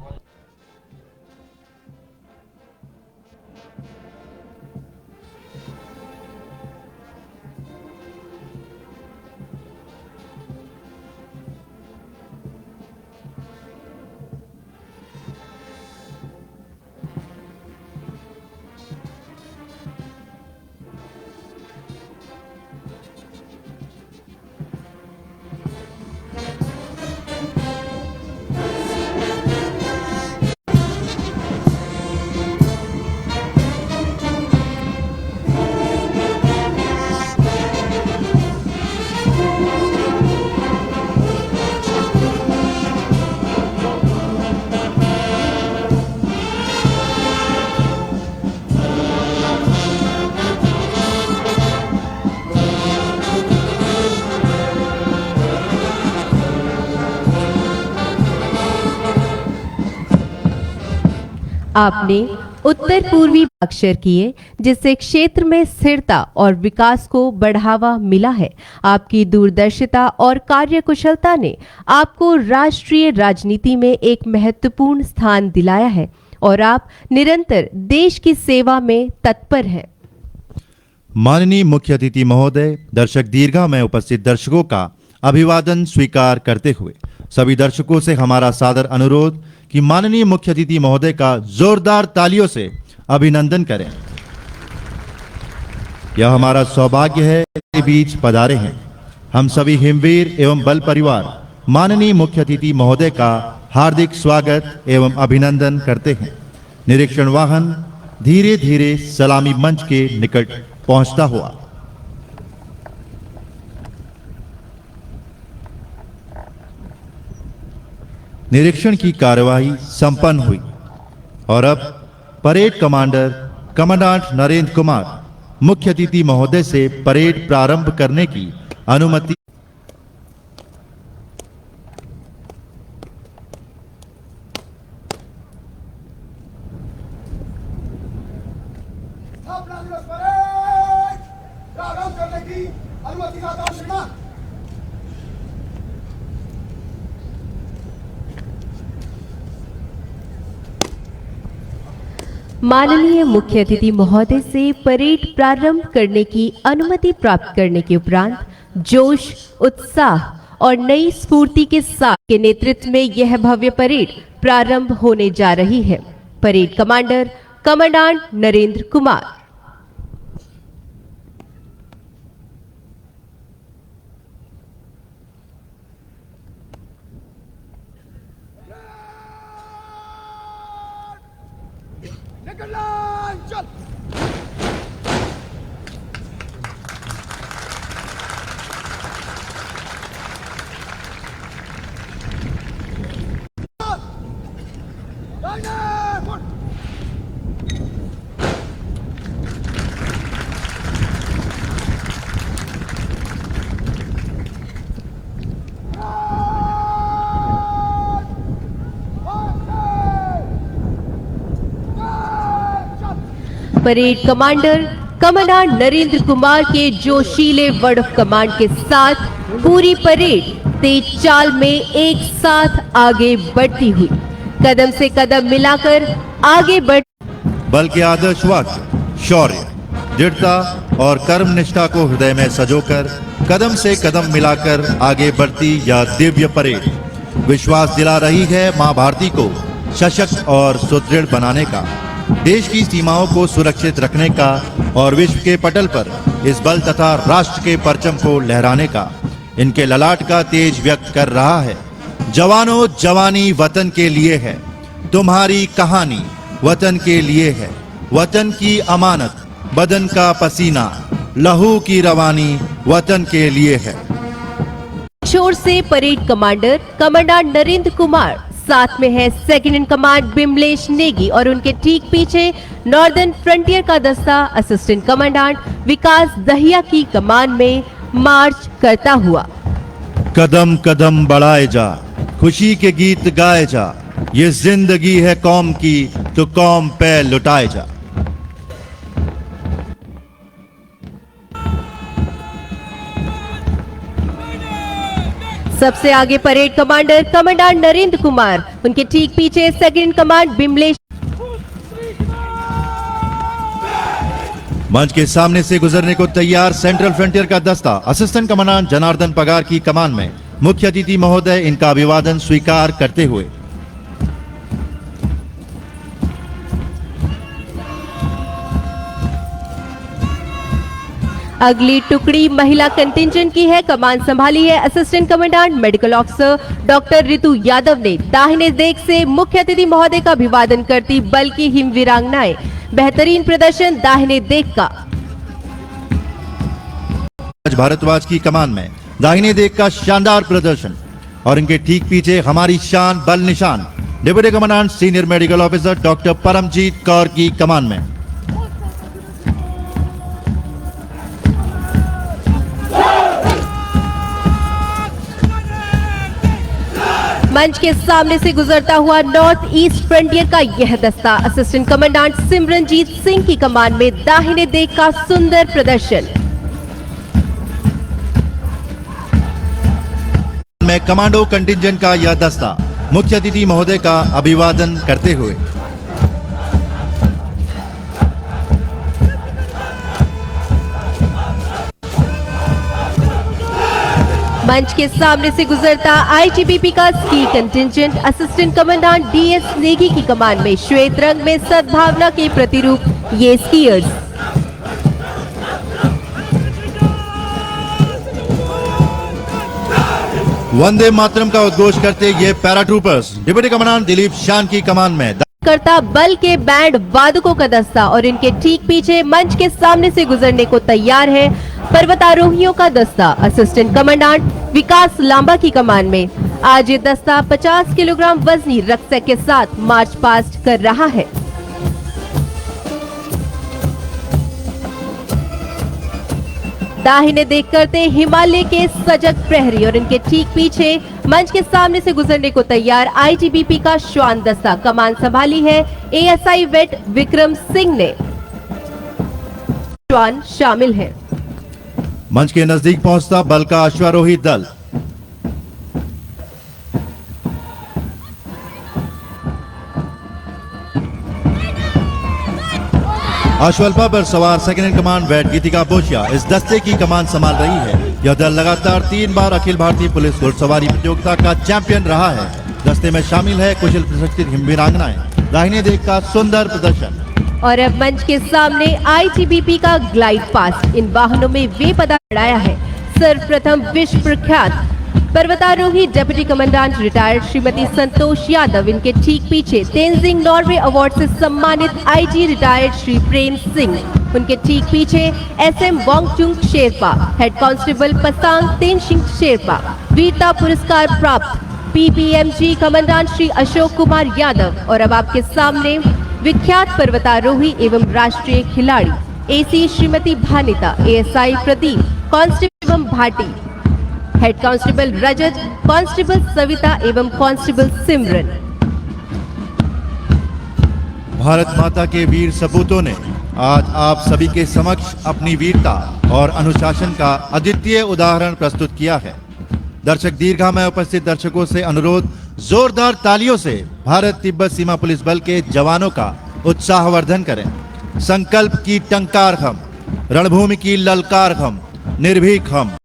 आपने उत्तर पूर्वी अक्षर किए, जिससे क्षेत्र में स्थिरता और विकास को बढ़ावा मिला है। आपकी दूरदर्शिता और कार्यकुशलता ने आपको राष्ट्रीय राजनीति में एक महत्वपूर्ण स्थान दिलाया है और आप निरंतर देश की सेवा में तत्पर हैं। माननीय मुख्य अतिथि महोदय, दर्शक दीर्घा में उपस्थित दर्शकों का अभिवादन स्वीकार करते हुए सभी दर्शकों से हमारा सादर अनुरोध कि माननीय मुख्य अतिथि महोदय का जोरदार तालियों से अभिनंदन करें। यह हमारा सौभाग्य है कि बीच पधारे हैं। हम सभी हिमवीर एवं बल परिवार माननीय मुख्य अतिथि महोदय का हार्दिक स्वागत एवं अभिनंदन करते हैं। निरीक्षण वाहन धीरे धीरे सलामी मंच के निकट पहुंचता हुआ। निरीक्षण की कार्यवाही संपन्न हुई और अब parade commander commandant Narendra Kumar मुख्य अतिथि महोदय से परेड प्रारंभ करने की अनुमति। स्थापना दिवस परेड प्रारंभ करने की अनुमति का दान श्रीमान। माननीय मुख्य अतिथि महोदय से परेड प्रारंभ करने की अनुमति प्राप्त करने के उपरांत जोश, उत्साह और नई स्फूर्ति के साथ के नेतृत्व में यह भव्य परेड प्रारंभ होने जा रही है। Parade commander commandant Narendra Kumar. निकल लाइन चल। Parade commander commandant Narendra Kumar के जोशीले वर्ड ऑफ कमांड के साथ पूरी परेड तेज चाल में एक साथ आगे बढ़ती हुई, कदम से कदम मिलाकर आगे बढ़। बल के आदर्श वाक्य शौर्य, दृढ़ता और कर्म निष्ठा को हृदय में सजोकर कदम से कदम मिलाकर आगे बढ़ती यह दिव्य परेड विश्वास दिला रही है मां भारती को सशक्त और सुदृढ़ बनाने का, देश की सीमाओं को सुरक्षित रखने का और विश्व के पटल पर इस बल तथा राष्ट्र के परचम को लहराने का इनके ललाट का तेज व्यक्त कर रहा है। जवानों, जवानी वतन के लिए है, तुम्हारी कहानी वतन के लिए है, वतन की अमानत, बदन का पसीना, लहू की रवानी वतन के लिए है। छोर से parade commander commandant Narendra Kumar, साथ में है second in command Bimlesh Negi और उनके ठीक पीछे नॉर्दर्न फ्रंटियर का दस्ता असिस्टेंट कमांडेंट विकास दहिया की कमान में मार्च करता हुआ। कदम कदम बढ़ाए जा, खुशी के गीत गाए जा, ये जिंदगी है कौम की तो कौम पे लुटाए जा। सबसे आगे parade commander commandant Narendra Kumar, उनके ठीक पीछे सेकंड कमांड बिमलेश। मंच के सामने से गुजरने को तैयार सेंट्रल फ्रंटियर का दस्ता असिस्टेंट कमांडेंट जनार्दन पगार की कमान में मुख्य अतिथि महोदय इनका अभिवादन स्वीकार करते हुए। अगली टुकड़ी महिला कंटिंजेंट की है, कमान संभाली है assistant commandant medical officer doctor Ritu Yadav ने। दाहिने देख से मुख्य अतिथि महोदय का अभिवादन करती बल की हिम वीरांगनाएं, बेहतरीन प्रदर्शन दाहिने देख का। आज भारद्वाज की कमान में दाहिने देख का शानदार प्रदर्शन और इनके ठीक पीछे हमारी शान बल निशान deputy commandant senior medical officer doctor Paramjit Kaur की कमान में। मंच के सामने से गुजरता हुआ नॉर्थ ईस्ट फ्रंटियर का यह दस्ता असिस्टेंट कमांडेंट सिमरनजीत सिंह की कमान में दाहिने देख का सुंदर प्रदर्शन। में कमांडो कंटिंजेंट का यह दस्ता मुख्य अतिथि महोदय का अभिवादन करते हुए। मंच के सामने से गुजरता आईटीबीपी का ski contingent assistant commandant DS Negi की कमान में श्वेत रंग में सद्भावना के प्रतिरूप ये स्कीयर्स। वंदे मातरम का उद्घोष करते ये पैराट्रूपर्स डिप्टी कमांडेंट दिलीप शान की कमान में करता बल के बैंड वादकों का दस्ता और इनके ठीक पीछे मंच के सामने से गुजरने को तैयार है पर्वतारोहियों का दस्ता असिस्टेंट कमांडेंट विकास लांबा की कमान में। आज ये दस्ता 50 किलोग्राम वजनी रक्सैक के साथ मार्च पास्ट कर रहा है। दाहिने देख करते हिमालय के सजग प्रहरी और इनके ठीक पीछे मंच के सामने से गुजरने को तैयार आईटीबीपी का श्वान दस्ता। कमान संभाली है एएसआई वेट विक्रम सिंह ने। श्वान शामिल है। मंच के नजदीक पहुंचता बल का अश्वारोही दल। अश्वल्पा पर सवार सेकंड इन कमांड वेट गीतिका बोशिया इस दस्ते की कमान संभाल रही है। यह दल लगातार 3 बार अखिल भारतीय पुलिस घुड़सवारी प्रतियोगिता का चैंपियन रहा है। दस्ते में शामिल है कुशल प्रशिक्षित हिमवीरांगनाएं, दाहिने देख का सुंदर प्रदर्शन और अब मंच के सामने आईटीबीपी का ग्लाइड पास इन वाहनों में वे पदा चढ़ाया है सर्वप्रथम विश्व प्रख्यात पर्वतारोही deputy commandant retired Shrimati Santosh Yadav. इनके ठीक पीछे तेंजिंग नॉर्वे अवार्ड से सम्मानित आईजी रिटायर्ड श्री प्रेम सिंह। उनके ठीक पीछे SM Wangchung Sherpa, head constable Pasang Tenzing Sherpa, वीरता पुरस्कार प्राप्त पीपीएमजी कमांडेंट श्री अशोक कुमार यादव। और अब आपके सामने विख्यात पर्वतारोही एवं राष्ट्रीय खिलाड़ी AC Shrimati Bhanita, ASI Pradeep, constable एवं Bhati, head constable Rajat, constable Savita एवं कांस्टेबल सिमरन। भारत माता के वीर सपूतों ने आज आप सभी के समक्ष अपनी वीरता और अनुशासन का अद्वितीय उदाहरण प्रस्तुत किया है। दर्शक दीर्घा में उपस्थित दर्शकों से अनुरोध, जोरदार तालियों से भारत तिब्बत सीमा पुलिस बल के जवानों का उत्साहवर्धन करें। संकल्प की टंकार हम, रणभूमि की ललकार हम, निर्भीक हम।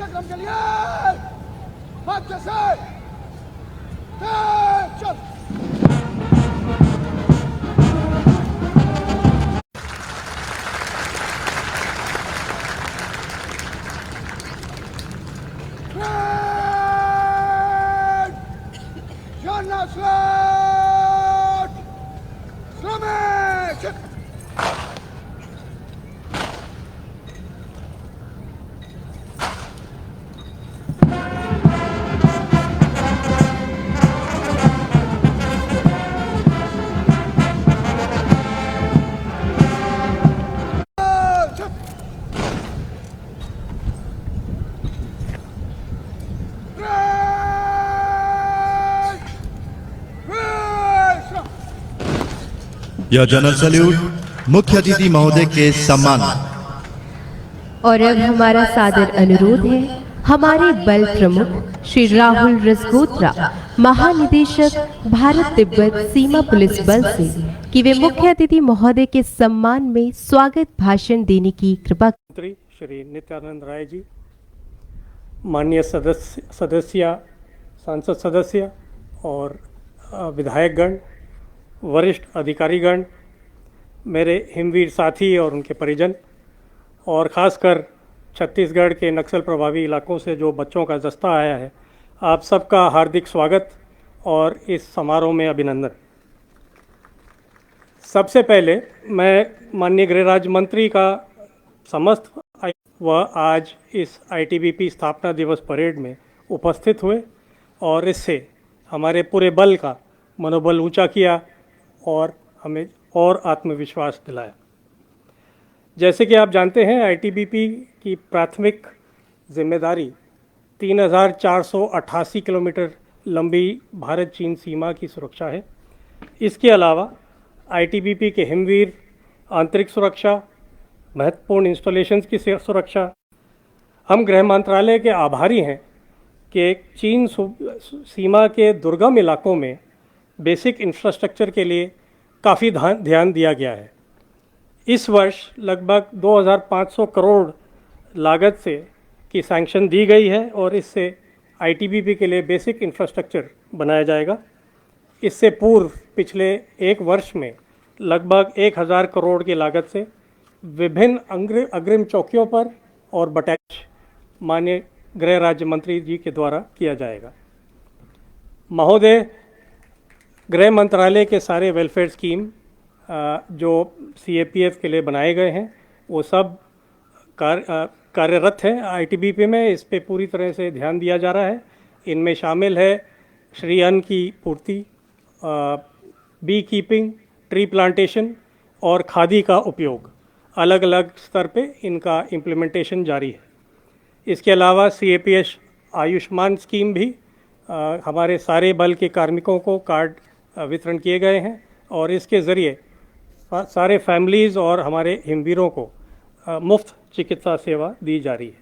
क्रम के लिए हाथ से चल। यह जनरल सैल्यूट मुख्य अतिथि महोदय के सम्मान। और अब हमारा सादर अनुरोध है हमारे बल प्रमुख श्री राहुल रजगोत्रा, महानिदेशक भारत तिब्बत सीमा पुलिस बल से, कि वे मुख्य अतिथि महोदय के सम्मान में स्वागत भाषण देने की कृपा। मंत्री श्री नित्यानंद राय जी, माननीय सदस्य सांसद सदस्य और विधायकगण, वरिष्ठ अधिकारीगण, मेरे हिमवीर साथी और उनके परिजन, और ख़ासकर छत्तीसगढ़ के नक्सल प्रभावी इलाकों से जो बच्चों का दस्ता आया है, आप सबका हार्दिक स्वागत और इस समारोह में अभिनंदन। सबसे पहले मैं माननीय गृह राज्य मंत्री का समस्त वह आज इस आईटीबीपी स्थापना दिवस परेड में उपस्थित हुए और इससे हमारे पूरे बल का मनोबल ऊंचा किया और हमें और आत्मविश्वास दिलाया। जैसे कि आप जानते हैं, आईटीबीपी की प्राथमिक जिम्मेदारी 3488 किलोमीटर लंबी भारत चीन सीमा की सुरक्षा है। इसके अलावा आईटीबीपी के हिमवीर आंतरिक सुरक्षा, महत्वपूर्ण इंस्टॉलेशंस की सुरक्षा। हम गृह मंत्रालय के आभारी हैं कि चीन सीमा के दुर्गम इलाकों में बेसिक इंफ्रास्ट्रक्चर के लिए काफ़ी ध्यान दिया गया है। इस वर्ष लगभग 2500 करोड़ लागत से की सैंक्शन दी गई है और इससे आईटीबीपी के लिए बेसिक इंफ्रास्ट्रक्चर बनाया जाएगा। इससे पूर्व पिछले एक वर्ष में लगभग 1000 करोड़ की लागत से विभिन्न अग्रिम चौकियों पर और बटालियन माननीय गृह राज्य मंत्री जी के द्वारा किया जाएगा। महोदय, गृह मंत्रालय के सारे वेलफेयर स्कीम जो सीएपीएफ के लिए बनाए गए हैं वो सब कार्यरत हैं आईटीबीपी में, इस पे पूरी तरह से ध्यान दिया जा रहा है। इनमें शामिल है श्री अन्न की पूर्ति, बी कीपिंग, ट्री प्लांटेशन और खादी का उपयोग। अलग अलग स्तर पे इनका इम्प्लीमेंटेशन जारी है। इसके अलावा CAPH आयुष्मान स्कीम भी हमारे सारे बल के कार्मिकों को कार्ड वितरण किए गए हैं और इसके ज़रिए सारे फैमिलीज़ और हमारे हिमवीरों को मुफ्त चिकित्सा सेवा दी जा रही है।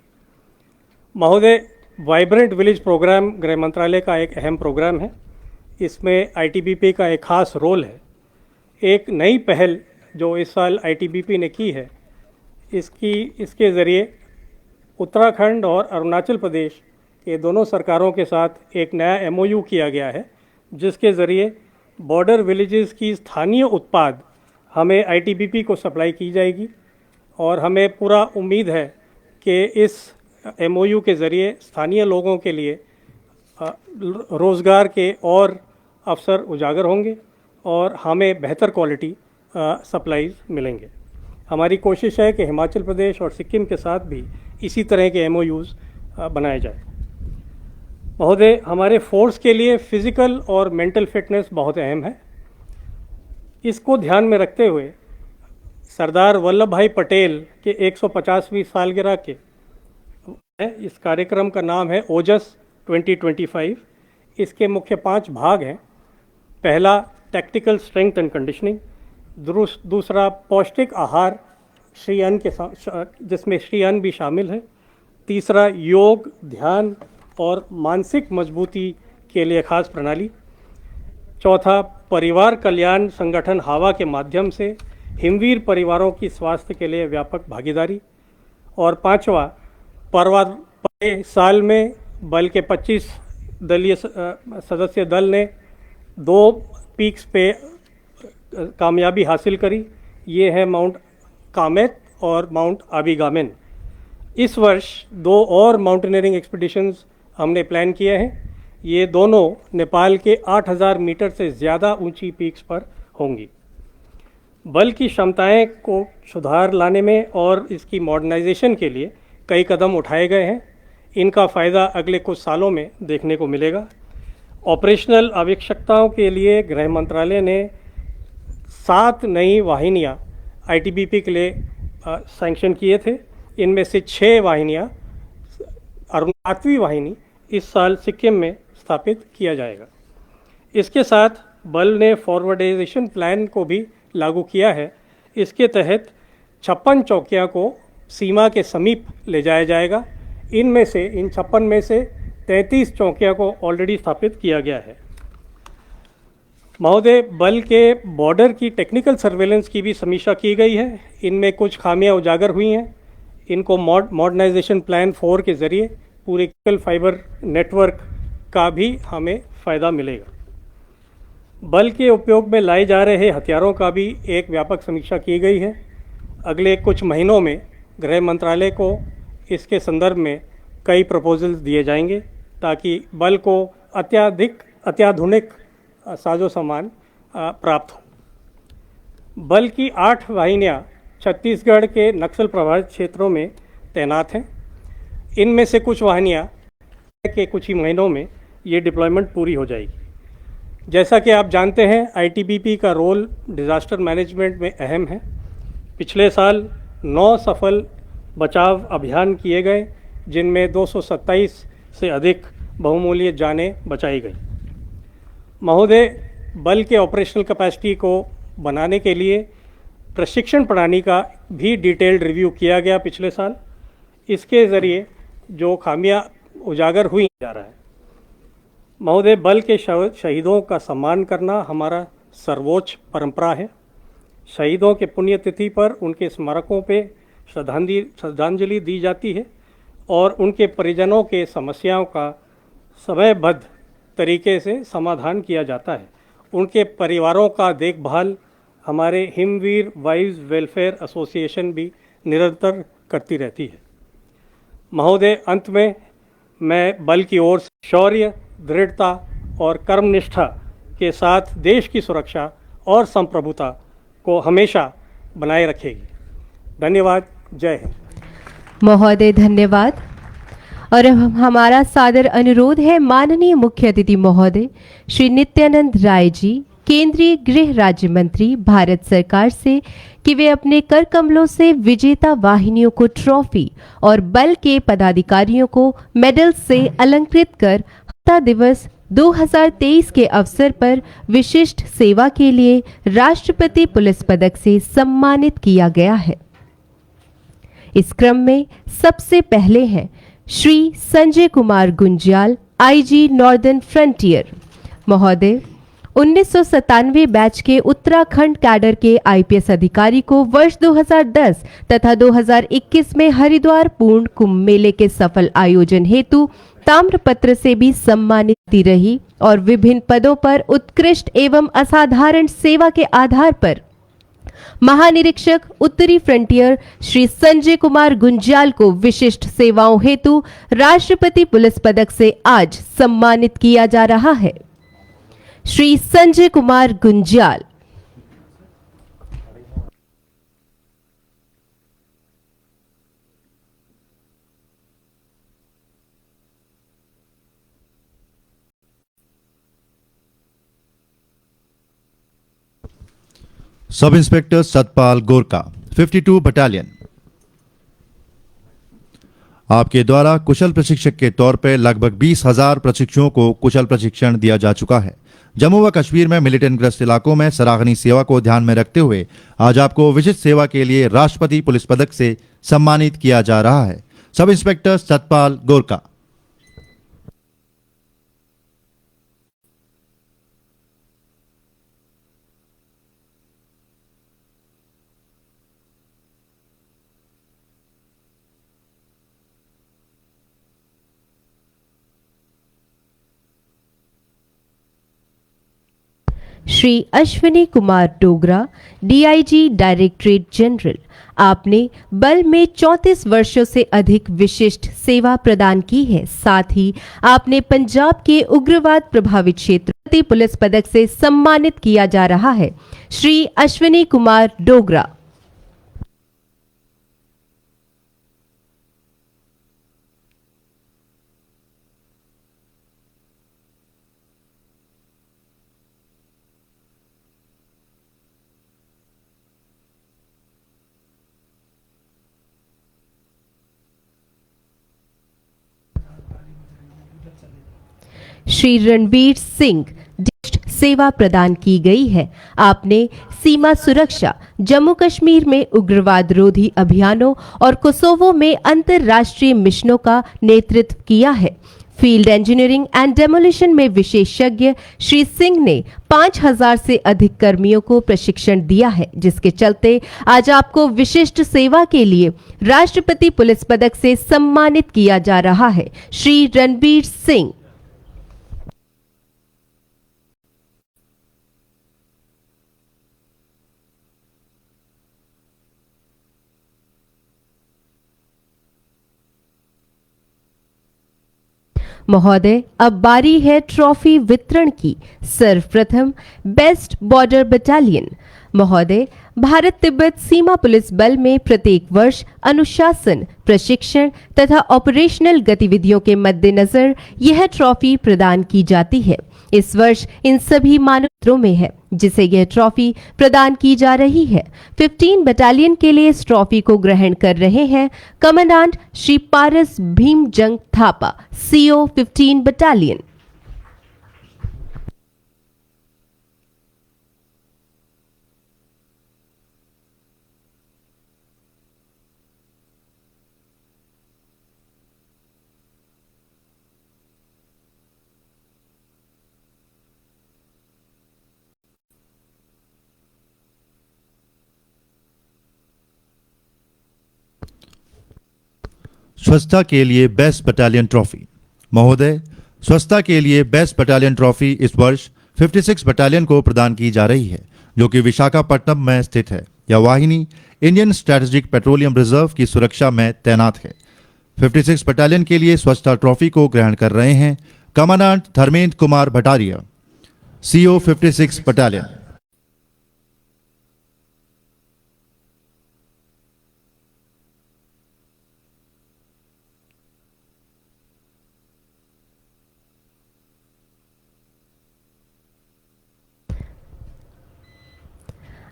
महोदय, वाइब्रेंट विलेज प्रोग्राम गृह मंत्रालय का एक अहम प्रोग्राम है। इसमें ITBP का एक खास रोल है। एक नई पहल जो इस साल ITBP ने की है, इसके ज़रिए उत्तराखंड और अरुणाचल प्रदेश के दोनों सरकारों के साथ एक नया MOU किया गया है, जिसके ज़रिए बॉर्डर विलेजेस की स्थानीय उत्पाद हमें ITBP को सप्लाई की जाएगी और हमें पूरा उम्मीद है कि इस MOU के ज़रिए स्थानीय लोगों के लिए रोज़गार के और अवसर उजागर होंगे और हमें बेहतर क्वालिटी सप्लाईज मिलेंगे। हमारी कोशिश है कि हिमाचल प्रदेश और सिक्किम के साथ भी इसी तरह के MOUs बनाए जाए। महोदय, हमारे फोर्स के लिए फ़िज़िकल और मेंटल फिटनेस बहुत अहम है। इसको ध्यान में रखते हुए सरदार वल्लभ भाई पटेल के 150वीं सालगिरह के इस कार्यक्रम का नाम है ओजस 2025। इसके मुख्य 5 भाग हैं। पहला, टैक्टिकल स्ट्रेंथ एंड कंडीशनिंग। दूसरा, पौष्टिक आहार श्री अन्न के साथ, जिसमें श्री अन्न भी शामिल है। तीसरा, योग, ध्यान और मानसिक मजबूती के लिए खास प्रणाली। चौथा, परिवार कल्याण संगठन हावा के माध्यम से हिमवीर परिवारों की स्वास्थ्य के लिए व्यापक भागीदारी। और पांचवा, पर्वत साल में बल के 25 दलीय सदस्य दल ने 2 पीक्स पे कामयाबी हासिल करी। ये है माउंट कामेत और माउंट आबिगामेन। इस वर्ष 2 और माउंटेनियरिंग एक्सपीडिशंस हमने प्लान किए हैं। ये दोनों नेपाल के 8000 मीटर से ज़्यादा ऊंची पीक्स पर होंगी। बल की क्षमताएं को सुधार लाने में और इसकी मॉडर्नाइजेशन के लिए कई कदम उठाए गए हैं। इनका फ़ायदा अगले कुछ सालों में देखने को मिलेगा। ऑपरेशनल आवश्यकताओं के लिए गृह मंत्रालय ने 7 नई वाहिनियां ITBP के लिए सैंक्शन किए थे। इनमें से 6 वाहिनियां और 8वीं वाहिनी इस साल सिक्किम में स्थापित किया जाएगा। इसके साथ बल ने फॉरवर्डाइजेशन प्लान को भी लागू किया है। इसके तहत 56 चौकियां को सीमा के समीप ले जाया जाएगा। इन 56 में से 33 चौकियां को ऑलरेडी स्थापित किया गया है। महोदय, बल के बॉर्डर की टेक्निकल सर्वेलेंस की भी समीक्षा की गई है। इनमें कुछ खामियां उजागर हुई हैं। इनको मॉडर्नाइजेशन प्लान 4 के ज़रिए पूरे केबल फाइबर नेटवर्क का भी हमें फ़ायदा मिलेगा। बल के उपयोग में लाए जा रहे हथियारों का भी एक व्यापक समीक्षा की गई है। अगले कुछ महीनों में गृह मंत्रालय को इसके संदर्भ में कई प्रपोजल्स दिए जाएंगे ताकि बल को अत्याधुनिक साजो सामान प्राप्त हो। बल की 8 वाहिनियाँ छत्तीसगढ़ के नक्सल प्रभावित क्षेत्रों में तैनात हैं। इनमें से कुछ वाहिनियाँ के कुछ ही महीनों में ये डिप्लॉयमेंट पूरी हो जाएगी। जैसा कि आप जानते हैं, ITBP का रोल डिज़ास्टर मैनेजमेंट में अहम है। पिछले साल 9 सफल बचाव अभियान किए गए, जिनमें 227 से अधिक बहुमूल्य जानें बचाई गई। महोदय, बल के ऑपरेशनल कैपेसिटी को बनाने के लिए प्रशिक्षण प्रणाली का भी डिटेल्ड रिव्यू किया गया पिछले साल। इसके ज़रिए जो खामियां उजागर हुई जा रहा है। महोदय, बल के शहीदों का सम्मान करना हमारा सर्वोच्च परंपरा है। शहीदों के पुण्यतिथि पर उनके स्मारकों पे श्रद्धांजलि दी जाती है और उनके परिजनों के समस्याओं का समयबद्ध तरीके से समाधान किया जाता है। उनके परिवारों का देखभाल हमारे हिमवीर वाइव्स वेलफेयर एसोसिएशन भी निरंतर करती रहती है। महोदय, अंत में मैं बल की ओर से शौर्य, दृढ़ता और कर्मनिष्ठा के साथ देश की सुरक्षा और संप्रभुता को हमेशा बनाए रखेगी। धन्यवाद। जय हिंद। महोदय धन्यवाद। और अब हमारा सादर अनुरोध है माननीय मुख्य अतिथि महोदय श्री नित्यानंद राय जी, केंद्रीय गृह राज्य मंत्री भारत सरकार से, कि वे अपने कर कमलों से विजेता वाहिनियों को ट्रॉफी और बल के पदाधिकारियों को मेडल से अलंकृत कर हत्या दिवस 2023 के अवसर पर विशिष्ट सेवा के लिए राष्ट्रपति पुलिस पदक से सम्मानित किया गया है। इस क्रम में सबसे पहले हैं Shri Sanjay Kumar Gunjyal, IG northern frontier. महोदय, 1997 बैच के उत्तराखंड कैडर के आईपीएस अधिकारी को वर्ष 2010 तथा 2021 में हरिद्वार पूर्ण कुंभ मेले के सफल आयोजन हेतु ताम्रपत्र से भी सम्मानित रही और विभिन्न पदों पर उत्कृष्ट एवं असाधारण सेवा के आधार पर महानिरीक्षक उत्तरी फ्रंटियर श्री संजय कुमार गुंज्याल को विशिष्ट सेवाओं हेतु राष्ट्रपति पुलिस पदक से आज सम्मानित किया जा रहा है। श्री संजय कुमार गुंज्याल। सब इंस्पेक्टर सतपाल गोरका, 52 बटालियन। आपके द्वारा कुशल प्रशिक्षक के तौर पर लगभग 20,000 प्रशिक्षुओं को कुशल प्रशिक्षण दिया जा चुका है। जम्मू व कश्मीर में मिलिटेंट ग्रस्त इलाकों में सराहनीय सेवा को ध्यान में रखते हुए आज आपको विशिष्ट सेवा के लिए राष्ट्रपति पुलिस पदक से सम्मानित किया जा रहा है। Sub inspector Satpal Gorka. Shri Ashwini Kumar Dogra, DIG directorate general. आपने बल में 34 वर्षों से अधिक विशिष्ट सेवा प्रदान की है। साथ ही आपने पंजाब के उग्रवाद प्रभावित क्षेत्र पुलिस पदक से सम्मानित किया जा रहा है। श्री अश्विनी कुमार डोगरा। श्री रणवीर सिंह, सेवा प्रदान की गई है। आपने सीमा सुरक्षा, जम्मू कश्मीर में उग्रवाद रोधी अभियानों और कोसोवो में अंतर्राष्ट्रीय मिशनों का नेतृत्व किया है। फील्ड इंजीनियरिंग एंड डेमोलिशन में विशेषज्ञ श्री सिंह ने 5,000 से अधिक कर्मियों को प्रशिक्षण दिया है, जिसके चलते आज आपको विशिष्ट सेवा के लिए राष्ट्रपति पुलिस पदक से सम्मानित किया जा रहा है। श्री रणवीर सिंह। महोदय, अब बारी है ट्रॉफी वितरण की। सर्वप्रथम बेस्ट बॉर्डर बटालियन। महोदय, भारत तिब्बत सीमा पुलिस बल में प्रत्येक वर्ष अनुशासन, प्रशिक्षण तथा ऑपरेशनल गतिविधियों के मद्देनजर यह ट्रॉफी प्रदान की जाती है। इस वर्ष इन सभी मानदंडों में है जिसे यह ट्रॉफी प्रदान की जा रही है। 15 बटालियन के लिए इस ट्रॉफी को ग्रहण कर रहे हैं commandant Shri Paras भीमजंग Thapa, CO 15 battalion. स्वच्छता के लिए बेस्ट बटालियन ट्रॉफी। महोदय, स्वच्छता के लिए बेस्ट बटालियन ट्रॉफी इस वर्ष 56 बटालियन को प्रदान की जा रही है, जो कि विशाखापट्टनम में स्थित है। यह वाहिनी इंडियन स्ट्रेटेजिक पेट्रोलियम रिजर्व की सुरक्षा में तैनात है। 56 बटालियन के लिए स्वच्छता ट्रॉफी को ग्रहण कर रहे हैं commandant Dharmendra Kumar Bhataria, CO 56 battalion.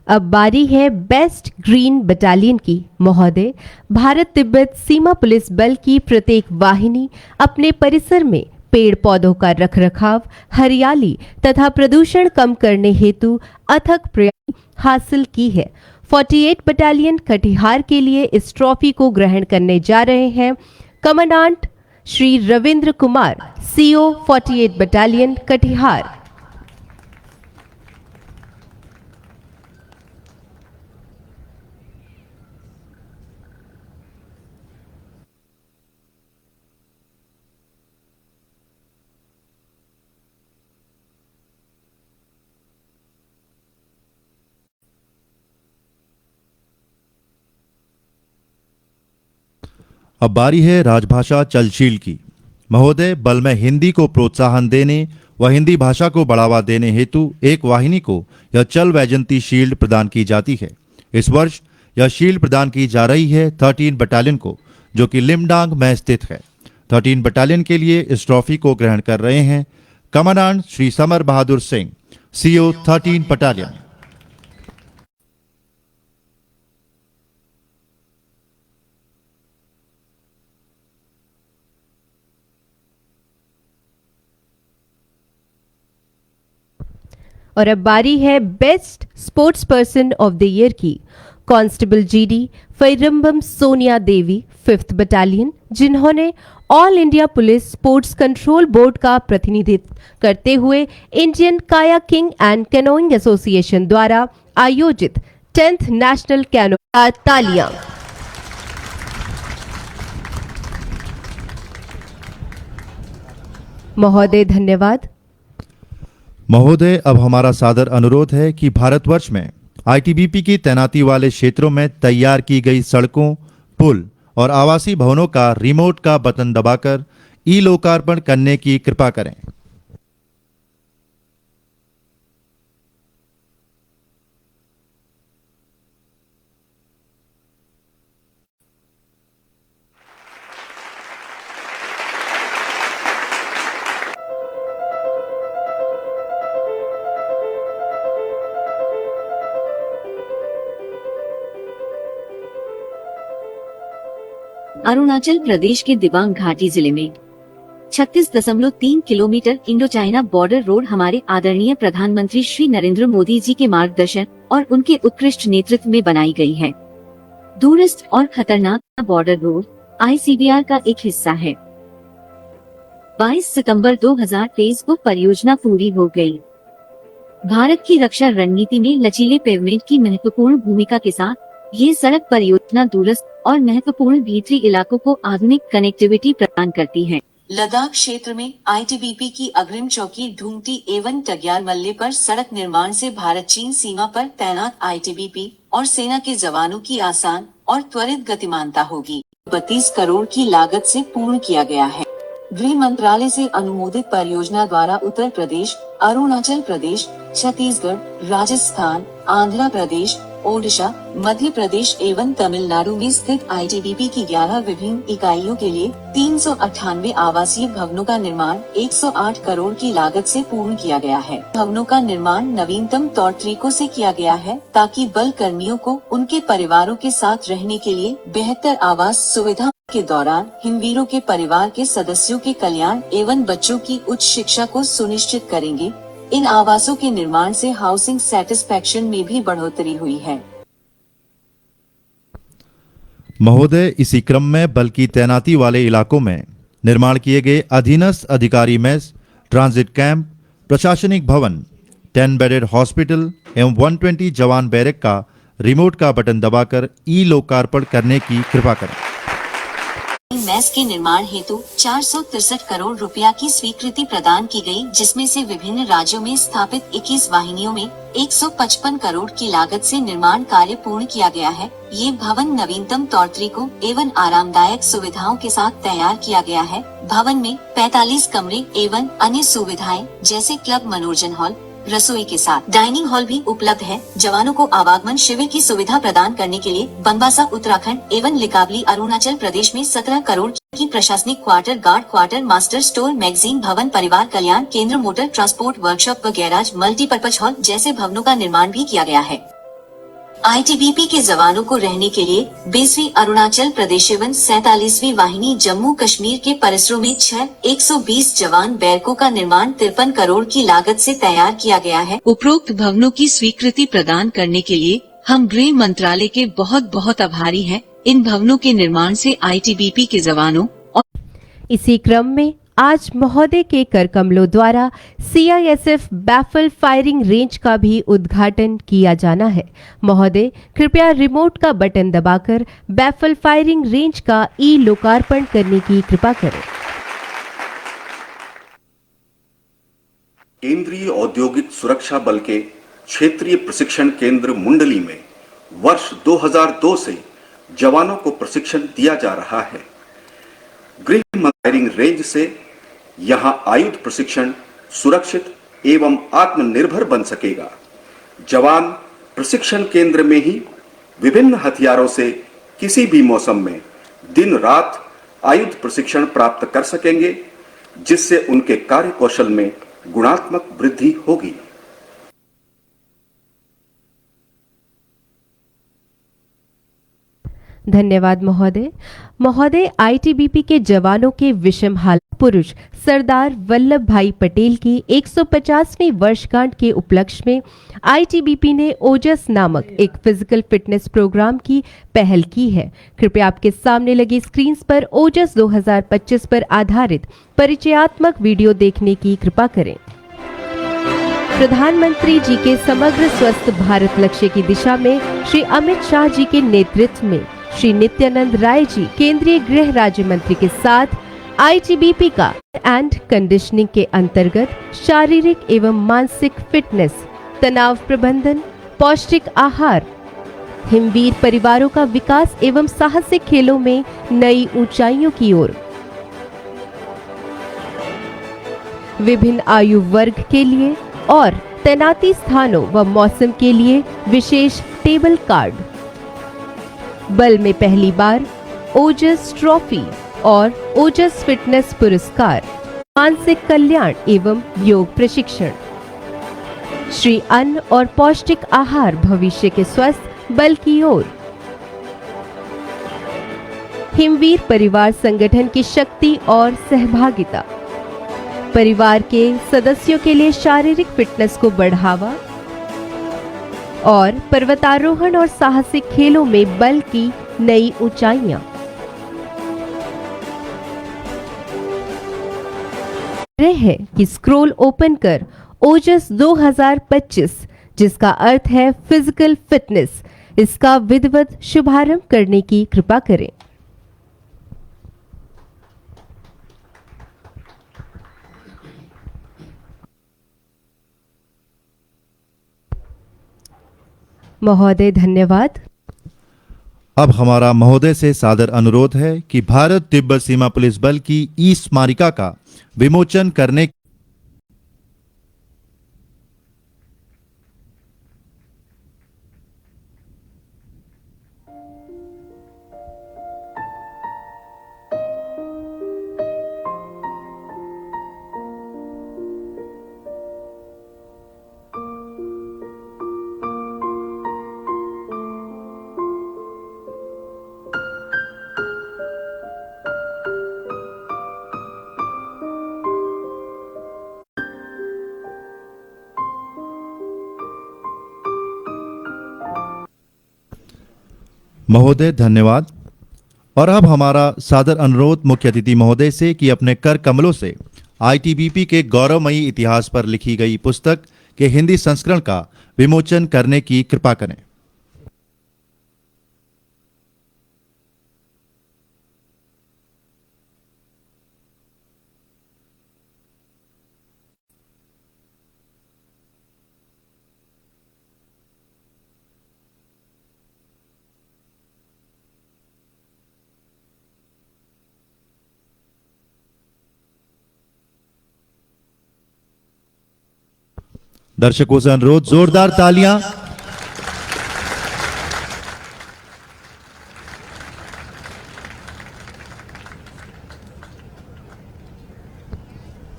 अब बारी है बेस्ट ग्रीन बटालियन की। महोदय, भारत तिब्बत सीमा पुलिस बल की प्रत्येक वाहिनी अपने परिसर में पेड़ पौधों का रखरखाव, हरियाली तथा प्रदूषण कम करने हेतु अथक प्रयास हासिल की है। 48 बटालियन कटिहार के लिए इस ट्रॉफी को ग्रहण करने जा रहे हैं commandant Shri Ravindra Kumar, CO 48 battalion Katihar. अब बारी है राजभाषा चलशील की। महोदय, बल में हिंदी को प्रोत्साहन देने व हिंदी भाषा को बढ़ावा देने हेतु एक वाहिनी को यह चल वैजंती शील्ड प्रदान की जाती है। इस वर्ष यह शील्ड प्रदान की जा रही है 13 बटालियन को, जो कि लिमडांग में स्थित है। 13 बटालियन के लिए इस ट्रॉफी को ग्रहण कर रहे हैं commandant Shri summer Bahadur Singh, CO 13 battalion. और अब बारी है best sports person of the year की। कांस्टेबल जीडी फैरम्बम सोनिया देवी, 5th बटालियन, जिन्होंने all India police sports control board का प्रतिनिधित्व करते हुए Indian kayaking and canoeing association द्वारा आयोजित 10th नेशनल कैनो। तालियां। महोदय, धन्यवाद। महोदय, अब हमारा सादर अनुरोध है कि भारतवर्ष में आईटीबीपी की तैनाती वाले क्षेत्रों में तैयार की गई सड़कों, पुल और आवासीय भवनों का रिमोट का बटन दबाकर ई लोकार्पण करने की कृपा करें। अरुणाचल प्रदेश के दिबांग घाटी जिले में 36.3 kilometre Indo China border road हमारे आदरणीय प्रधानमंत्री श्री नरेंद्र मोदी जी के मार्गदर्शन और उनके उत्कृष्ट नेतृत्व में बनाई गई है। दूरस्थ और खतरनाक बॉर्डर रोड ICBR का एक हिस्सा है। 22 सितंबर 2023 को परियोजना पूरी हो गई। भारत की रक्षा रणनीति में लचीले पेवमेंट की महत्वपूर्ण भूमिका के साथ ये सड़क परियोजना दूरस्थ और महत्वपूर्ण भीतरी इलाकों को आधुनिक कनेक्टिविटी प्रदान करती है। लद्दाख क्षेत्र में आईटीबीपी की अग्रिम चौकी ढूंगटी एवं टग्याल मल्ले पर सड़क निर्माण से भारत चीन सीमा पर तैनात आईटीबीपी और सेना के जवानों की आसान और त्वरित गतिमानता होगी। 32 करोड़ की लागत से पूर्ण किया गया है। गृह मंत्रालय से अनुमोदित परियोजना द्वारा उत्तर प्रदेश, अरुणाचल प्रदेश, छत्तीसगढ़, राजस्थान, आंध्र प्रदेश, ओडिशा, मध्य प्रदेश एवं तमिलनाडु में स्थित आईटीबीपी की 11 विभिन्न इकाइयों के लिए 398 आवासीय भवनों का निर्माण 108 करोड़ की लागत से पूर्ण किया गया है। भवनों का निर्माण नवीनतम तौर तरीकों से किया गया है ताकि बल कर्मियों को उनके परिवारों के साथ रहने के लिए बेहतर आवास सुविधा के दौरान हिमवीरों के परिवार के सदस्यों के कल्याण एवं बच्चों की उच्च शिक्षा को सुनिश्चित करेंगे। इन आवासों के निर्माण से हाउसिंग सेटिस्फैक्शन में भी बढ़ोतरी हुई है। महोदय, इसी क्रम में बल की तैनाती वाले इलाकों में निर्माण किए गए अधीनस्थ अधिकारी मेस, ट्रांजिट कैंप, प्रशासनिक भवन, 10 बेडेड हॉस्पिटल एवं 120 जवान बैरक का रिमोट का बटन दबाकर ई लोकार्पण करने की कृपा करें। मैस के निर्माण हेतु 463 करोड़ रुपया की स्वीकृति प्रदान की गई, जिसमें से विभिन्न राज्यों में स्थापित 21 वाहिनियों में 155 करोड़ की लागत से निर्माण कार्य पूर्ण किया गया है। ये भवन नवीनतम तौर तरीकों एवं आरामदायक सुविधाओं के साथ तैयार किया गया है। भवन में 45 कमरे एवं अन्य सुविधाएं जैसे क्लब, मनोरंजन हॉल, रसोई के साथ डाइनिंग हॉल भी उपलब्ध है। जवानों को आवागमन शिविर की सुविधा प्रदान करने के लिए बनबासा उत्तराखंड एवं लिकाबली अरुणाचल प्रदेश में 17 करोड़ की प्रशासनिक quarter, guard quarter, master store, magazine भवन, परिवार कल्याण केंद्र, मोटर ट्रांसपोर्ट वर्कशॉप व गैराज, मल्टीपर्पज हॉल जैसे भवनों का निर्माण भी किया गया है। आईटीबीपी के जवानों को रहने के लिए 20वीं अरुणाचल प्रदेश एवं 47वीं वाहिनी जम्मू कश्मीर के परिसरों में 120 जवान बैरकों का निर्माण 53 करोड़ की लागत से तैयार किया गया है। उपरोक्त भवनों की स्वीकृति प्रदान करने के लिए हम गृह मंत्रालय के बहुत बहुत आभारी हैं। इन भवनों के निर्माण से आईटीबीपी के जवानों और इसी क्रम में आज महोदय के कर कमलों द्वारा सीआईएसएफ बैफल फायरिंग रेंज का भी उद्घाटन किया जाना है। महोदय कृपया रिमोट का बटन दबाकर बैफल फायरिंग रेंज का ई लोकार्पण करने की कृपा करें। केंद्रीय औद्योगिक सुरक्षा बल के क्षेत्रीय प्रशिक्षण केंद्र मुंडली में वर्ष 2002 से जवानों को प्रशिक्षण दिया जा रहा है। गृह फायरिंग रेंज से यहां आयुध प्रशिक्षण सुरक्षित एवं आत्मनिर्भर बन सकेगा। जवान प्रशिक्षण केंद्र में ही विभिन्न हथियारों से किसी भी मौसम में दिन रात आयुध प्रशिक्षण प्राप्त कर सकेंगे, जिससे उनके कार्य कौशल में गुणात्मक वृद्धि होगी। धन्यवाद महोदय। महोदय आईटीबीपी के जवानों के विषम हाल पुरुष सरदार वल्लभ भाई पटेल की 150वीं वर्षगांठ के उपलक्ष्य में आईटीबीपी ने ओजस नामक एक फिजिकल फिटनेस प्रोग्राम की पहल की है। कृपया आपके सामने लगी स्क्रीन पर ओजस 2025 पर आधारित परिचयात्मक वीडियो देखने की कृपा करें। प्रधानमंत्री जी के समग्र स्वस्थ भारत लक्ष्य की दिशा में श्री अमित शाह जी के नेतृत्व में श्री नित्यानंद राय जी केंद्रीय गृह राज्य मंत्री के साथ आईटीबीपी का एंड कंडीशनिंग के अंतर्गत शारीरिक एवं मानसिक फिटनेस, तनाव प्रबंधन, पौष्टिक आहार, हिमवीर परिवारों का विकास एवं साहसिक खेलों में नई ऊंचाइयों की ओर, विभिन्न आयु वर्ग के लिए और तैनाती स्थानों व मौसम के लिए विशेष टेबल कार्ड, बल में पहली बार ओजस ट्रॉफी और ओजस फिटनेस पुरस्कार, मानसिक कल्याण एवं योग प्रशिक्षण, श्री अन्न और पौष्टिक आहार भविष्य के स्वस्थ बल की ओर, हिमवीर परिवार संगठन की शक्ति और सहभागिता, परिवार के सदस्यों के लिए शारीरिक फिटनेस को बढ़ावा और पर्वतारोहण और साहसिक खेलों में बल की नई ऊंचाइयां। है कि स्क्रॉल ओपन कर ओजस 2025, जिसका अर्थ है फिजिकल फिटनेस, इसका विधिवत शुभारंभ करने की कृपा करें। महोदय धन्यवाद। अब हमारा महोदय से सादर अनुरोध है कि भारत तिब्बत सीमा पुलिस बल की ई स्मारिका का विमोचन करने महोदय धन्यवाद। और अब हमारा सादर अनुरोध मुख्य अतिथि महोदय से कि अपने कर कमलों से आईटीबीपी के गौरवमयी इतिहास पर लिखी गई पुस्तक के हिंदी संस्करण का विमोचन करने की कृपा करें। दर्शकों से अनुरोध, जोरदार तालियां।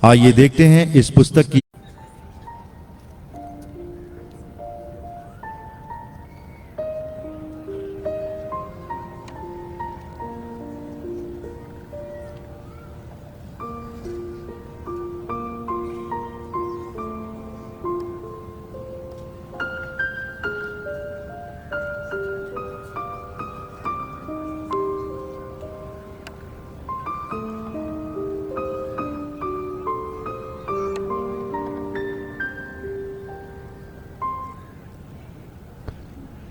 आइए देखते हैं इस पुस्तक की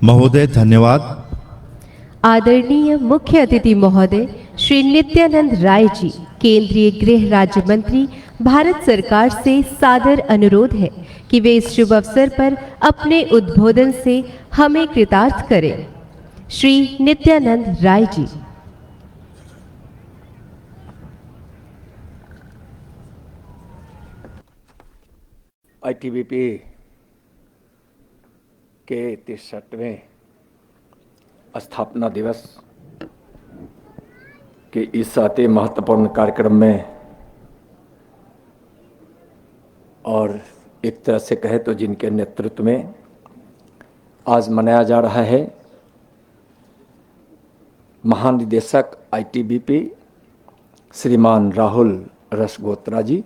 महोदय धन्यवाद। आदरणीय मुख्य अतिथि महोदय श्री नित्यानंद राय जी, केंद्रीय गृह राज्य मंत्री, भारत सरकार से सादर अनुरोध है कि वे इस शुभ अवसर पर अपने उद्बोधन से हमें कृतार्थ करें। श्री नित्यानंद राय जी। आईटीबीपी के 63वें स्थापना दिवस के इस अति महत्वपूर्ण कार्यक्रम में, और एक तरह से कहे तो जिनके नेतृत्व में आज मनाया जा रहा है, महानिदेशक आईटीबीपी श्रीमान राहुल रसगोत्रा जी,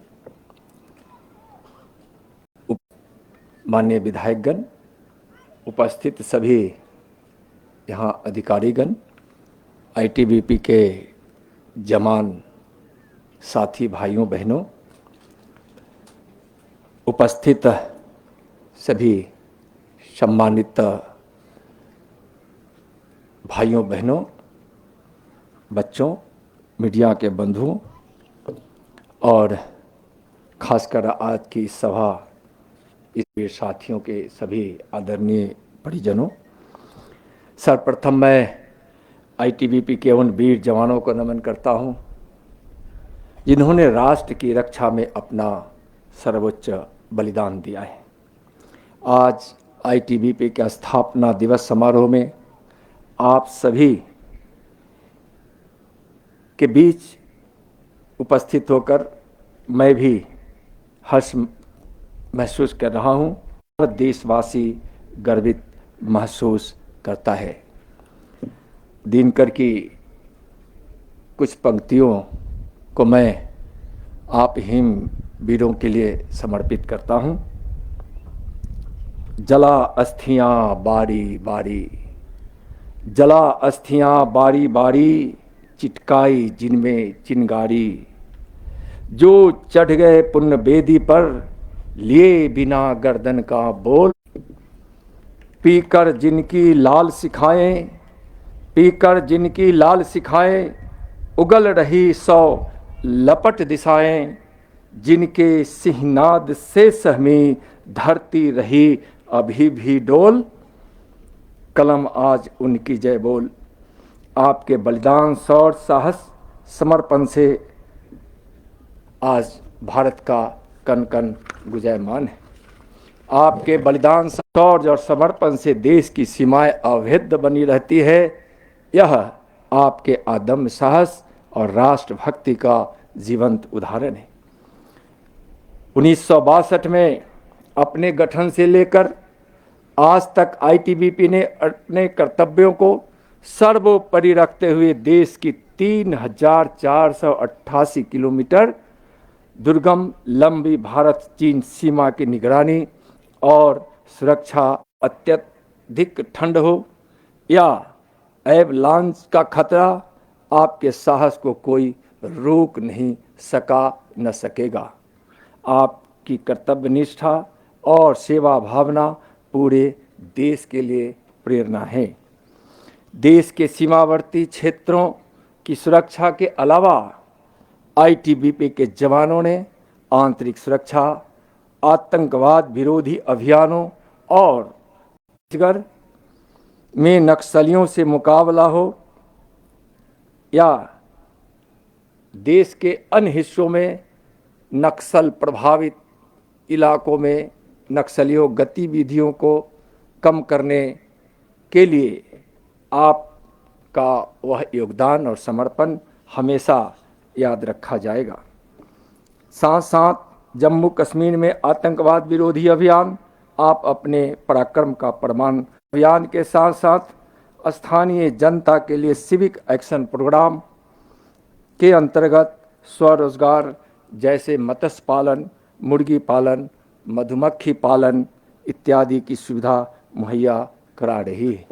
माननीय विधायकगण, उपस्थित सभी यहाँ अधिकारीगण, आईटीबीपी के जवान साथी भाइयों बहनों, उपस्थित सभी सम्मानित भाइयों बहनों, बच्चों, मीडिया के बंधुओं और खासकर आज की सभा इसके साथियों के सभी आदरणीय परिजनों, सर्वप्रथम मैं आईटीबीपी के उन वीर जवानों को नमन करता हूं जिन्होंने राष्ट्र की रक्षा में अपना सर्वोच्च बलिदान दिया है। आज आईटीबीपी के स्थापना दिवस समारोह में आप सभी के बीच उपस्थित होकर मैं भी हर्ष महसूस कर रहा हूं और देशवासी गर्वित महसूस करता है। दिनकर की कुछ पंक्तियों को मैं आप हिम वीरों के लिए समर्पित करता हूं। जला अस्थियां बारी बारी, जला अस्थियां बारी बारी, चिटकाई जिनमें चिनगारी, जो चढ़ गए पुण्य बेदी पर, लिए बिना गर्दन का बोल, पीकर जिनकी लाल सिखाएं, पीकर जिनकी लाल सिखाएं, उगल रही 100 लपट दिशाएं, जिनके सिंहनाद से सहमी धरती रही अभी भी डोल, कलम आज उनकी जय बोल। आपके बलिदान, शौर्य, साहस, समर्पण से आज भारत का कण कण गुंजायमान है। आपके बलिदान, शौर्य और समर्पण से देश की सीमाएं अभेद्य बनी रहती है। यह आपके अदम्य साहस और राष्ट्रभक्ति का जीवंत उदाहरण है। 1962 में अपने गठन से लेकर आज तक आईटीबीपी ने अपने कर्तव्यों को सर्वोपरि रखते हुए देश की 3488 किलोमीटर दुर्गम लंबी भारत चीन सीमा की निगरानी और सुरक्षा, अत्यधिक ठंड हो या एवलांच का खतरा, आपके साहस को कोई रोक नहीं सका, न सकेगा। आपकी कर्तव्य निष्ठा और सेवा भावना पूरे देश के लिए प्रेरणा है। देश के सीमावर्ती क्षेत्रों की सुरक्षा के अलावा आईटीबीपी के जवानों ने आंतरिक सुरक्षा, आतंकवाद विरोधी अभियानों और छत्तीसगढ़ में नक्सलियों से मुकाबला हो या देश के अन्य हिस्सों में नक्सल प्रभावित इलाकों में नक्सलियों गतिविधियों को कम करने के लिए आपका वह योगदान और समर्पण हमेशा याद रखा जाएगा। साथ साथ जम्मू कश्मीर में आतंकवाद विरोधी अभियान, आप अपने पराक्रम का प्रमाण। अभियान के साथ साथ स्थानीय जनता के लिए सिविक एक्शन प्रोग्राम के अंतर्गत स्वरोजगार जैसे मत्स्य पालन, मुर्गी पालन, मधुमक्खी पालन इत्यादि की सुविधा मुहैया करा रही है।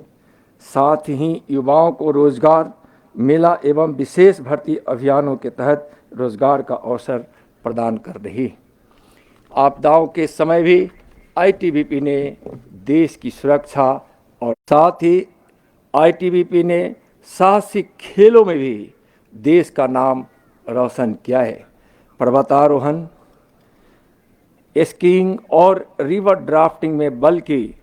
साथ ही युवाओं को रोजगार मेला एवं विशेष भर्ती अभियानों के तहत रोजगार का अवसर प्रदान कर रही है। आपदाओं के समय भी आईटीबीपी ने देश की सुरक्षा और साथ ही आईटीबीपी ने साहसिक खेलों में भी देश का नाम रोशन किया है। पर्वतारोहण, स्कीइंग और रिवर ड्राफ्टिंग में बल की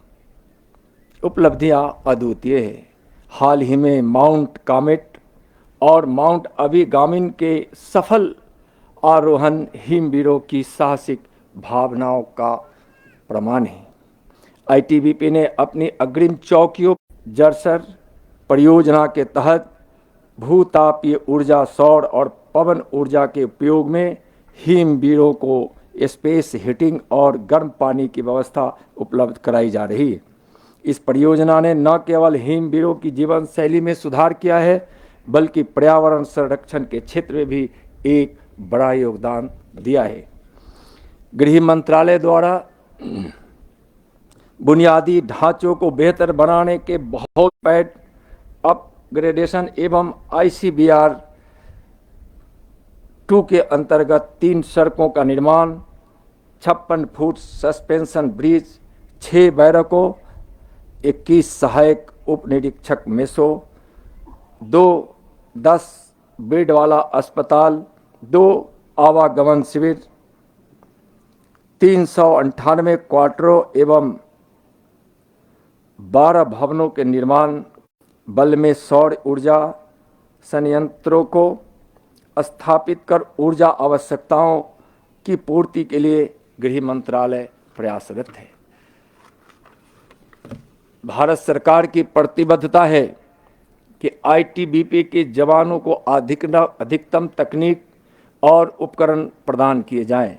उपलब्धियां अद्वितीय है। हाल ही में माउंट कामेट और माउंट अभिगामिन के सफल आरोहण हिमवीरों की साहसिक भावनाओं का प्रमाण है। आईटीबीपी ने अपनी अग्रिम चौकियों जरसर परियोजना के तहत भूतापीय ऊर्जा, सौर और पवन ऊर्जा के उपयोग में हिमवीरों को स्पेस हीटिंग और गर्म पानी की व्यवस्था उपलब्ध कराई जा रही है। इस परियोजना ने न केवल हिमवीरों की जीवन शैली में सुधार किया है, बल्कि पर्यावरण संरक्षण के क्षेत्र में भी एक बड़ा योगदान दिया है। गृह मंत्रालय द्वारा बुनियादी ढांचों को बेहतर बनाने के बहुत पैड अपग्रेडेशन एवं ICBR 2 के अंतर्गत 3 सड़कों का निर्माण, 56 फुट सस्पेंशन ब्रिज, 6 बैरकों, 21 सहायक उप निरीक्षक मेसो, 2 10 बेड वाला अस्पताल, 2 आवागमन शिविर, 398 क्वार्टरों एवं 12 भवनों के निर्माण, बल में सौर ऊर्जा संयंत्रों को स्थापित कर ऊर्जा आवश्यकताओं की पूर्ति के लिए गृह मंत्रालय प्रयासरत है। भारत सरकार की प्रतिबद्धता है कि आईटीबीपी के जवानों को अधिकतम तकनीक और उपकरण प्रदान किए जाएं।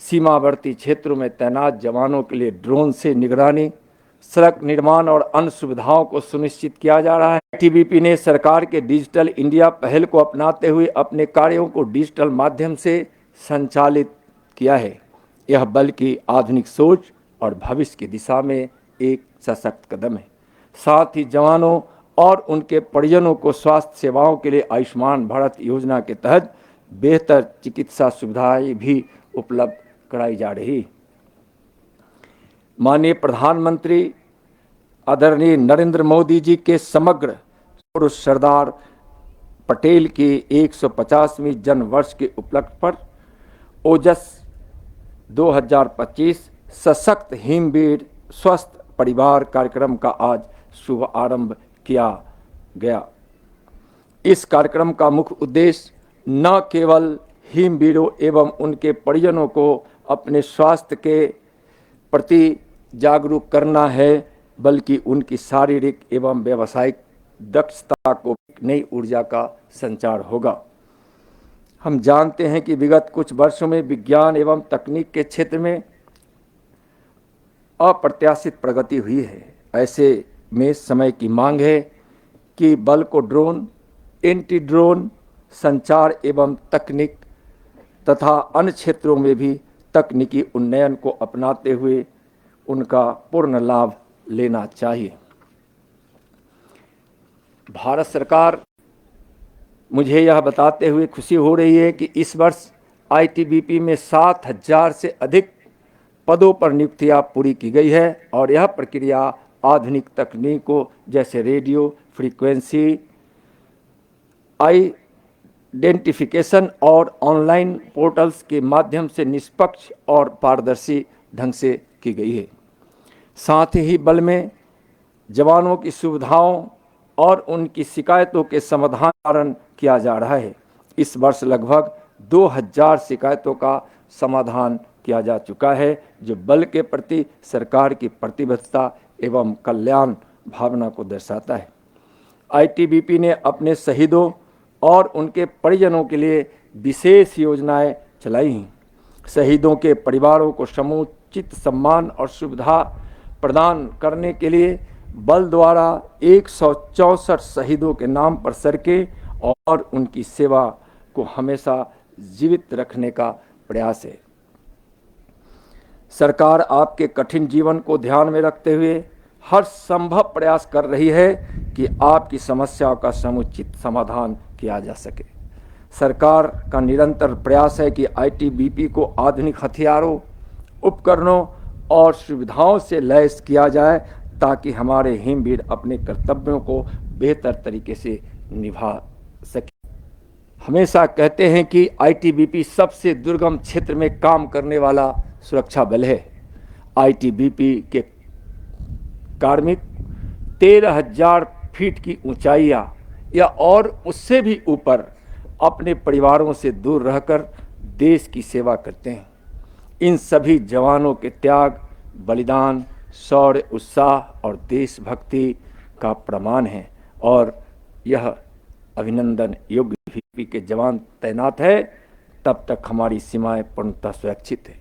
सीमावर्ती क्षेत्रों में तैनात जवानों के लिए ड्रोन से निगरानी, सड़क निर्माण और अन्य सुविधाओं को सुनिश्चित किया जा रहा है। आईटीबीपी ने सरकार के डिजिटल इंडिया पहल को अपनाते हुए अपने कार्यों को डिजिटल माध्यम से संचालित किया है। यह बल की आधुनिक सोच और भविष्य की दिशा में एक सशक्त कदम है। साथ ही जवानों और उनके परिजनों को स्वास्थ्य सेवाओं के लिए आयुष्मान भारत योजना के तहत बेहतर चिकित्सा सुविधाएं भी उपलब्ध कराई जा रही। माननीय प्रधानमंत्री आदरणीय नरेंद्र मोदी जी के समग्र पुरुष सरदार पटेल की 150वीं जन्म वर्ष के उपलक्ष्य पर ओजस 2025 सशक्त हिमवीर स्वस्थ परिवार कार्यक्रम का आज शुभ आरंभ किया गया। इस कार्यक्रम का मुख्य उद्देश्य न केवल हिमवीरों एवं उनके परिजनों को अपने स्वास्थ्य के प्रति जागरूक करना है, बल्कि उनकी शारीरिक एवं व्यावसायिक दक्षता को नई ऊर्जा का संचार होगा। हम जानते हैं कि विगत कुछ वर्षों में विज्ञान एवं तकनीक के क्षेत्र में अप्रत्याशित प्रगति हुई है। ऐसे में समय की मांग है कि बल को ड्रोन, एंटी ड्रोन, संचार एवं तकनीक तथा अन्य क्षेत्रों में भी तकनीकी उन्नयन को अपनाते हुए उनका पूर्ण लाभ लेना चाहिए। भारत सरकार, मुझे यह बताते हुए खुशी हो रही है कि इस वर्ष आईटीबीपी में 7000 से अधिक पदों पर नियुक्तियां पूरी की गई है और यह प्रक्रिया आधुनिक तकनीकों जैसे रेडियो फ्रीक्वेंसी आइडेंटिफिकेशन और ऑनलाइन पोर्टल्स के माध्यम से निष्पक्ष और पारदर्शी ढंग से की गई है। साथ ही बल में जवानों की सुविधाओं और उनकी शिकायतों के समाधान किया जा रहा है। इस वर्ष लगभग 2000 शिकायतों का समाधान किया जा चुका है, जो बल के प्रति सरकार की प्रतिबद्धता एवं कल्याण भावना को दर्शाता है। आईटीबीपी ने अपने शहीदों और उनके परिजनों के लिए विशेष योजनाएं चलाई हैं। शहीदों के परिवारों को समुचित सम्मान और सुविधा प्रदान करने के लिए बल द्वारा 164 शहीदों के नाम पर सड़कें और उनकी सेवा को हमेशा जीवित रखने का प्रयास है। सरकार आपके कठिन जीवन को ध्यान में रखते हुए हर संभव प्रयास कर रही है कि आपकी समस्याओं का समुचित समाधान किया जा सके। सरकार का निरंतर प्रयास है कि आईटीबीपी को आधुनिक हथियारों, उपकरणों और सुविधाओं से लैस किया जाए ताकि हमारे हिमवीर अपने कर्तव्यों को बेहतर तरीके से निभा सके। हमेशा कहते हैं कि आईटीबीपी सबसे दुर्गम क्षेत्र में काम करने वाला सुरक्षा बल है। आईटीबीपी के कार्मिक 13,000 फीट की ऊंचाइयां या और उससे भी ऊपर अपने परिवारों से दूर रहकर देश की सेवा करते हैं। इन सभी जवानों के त्याग, बलिदान, शौर्य, उत्साह और देशभक्ति का प्रमाण है और यह अभिनंदन योग्य आईटीबीपी के जवान तैनात है तब तक हमारी सीमाएं पूर्णतः सुरक्षित है।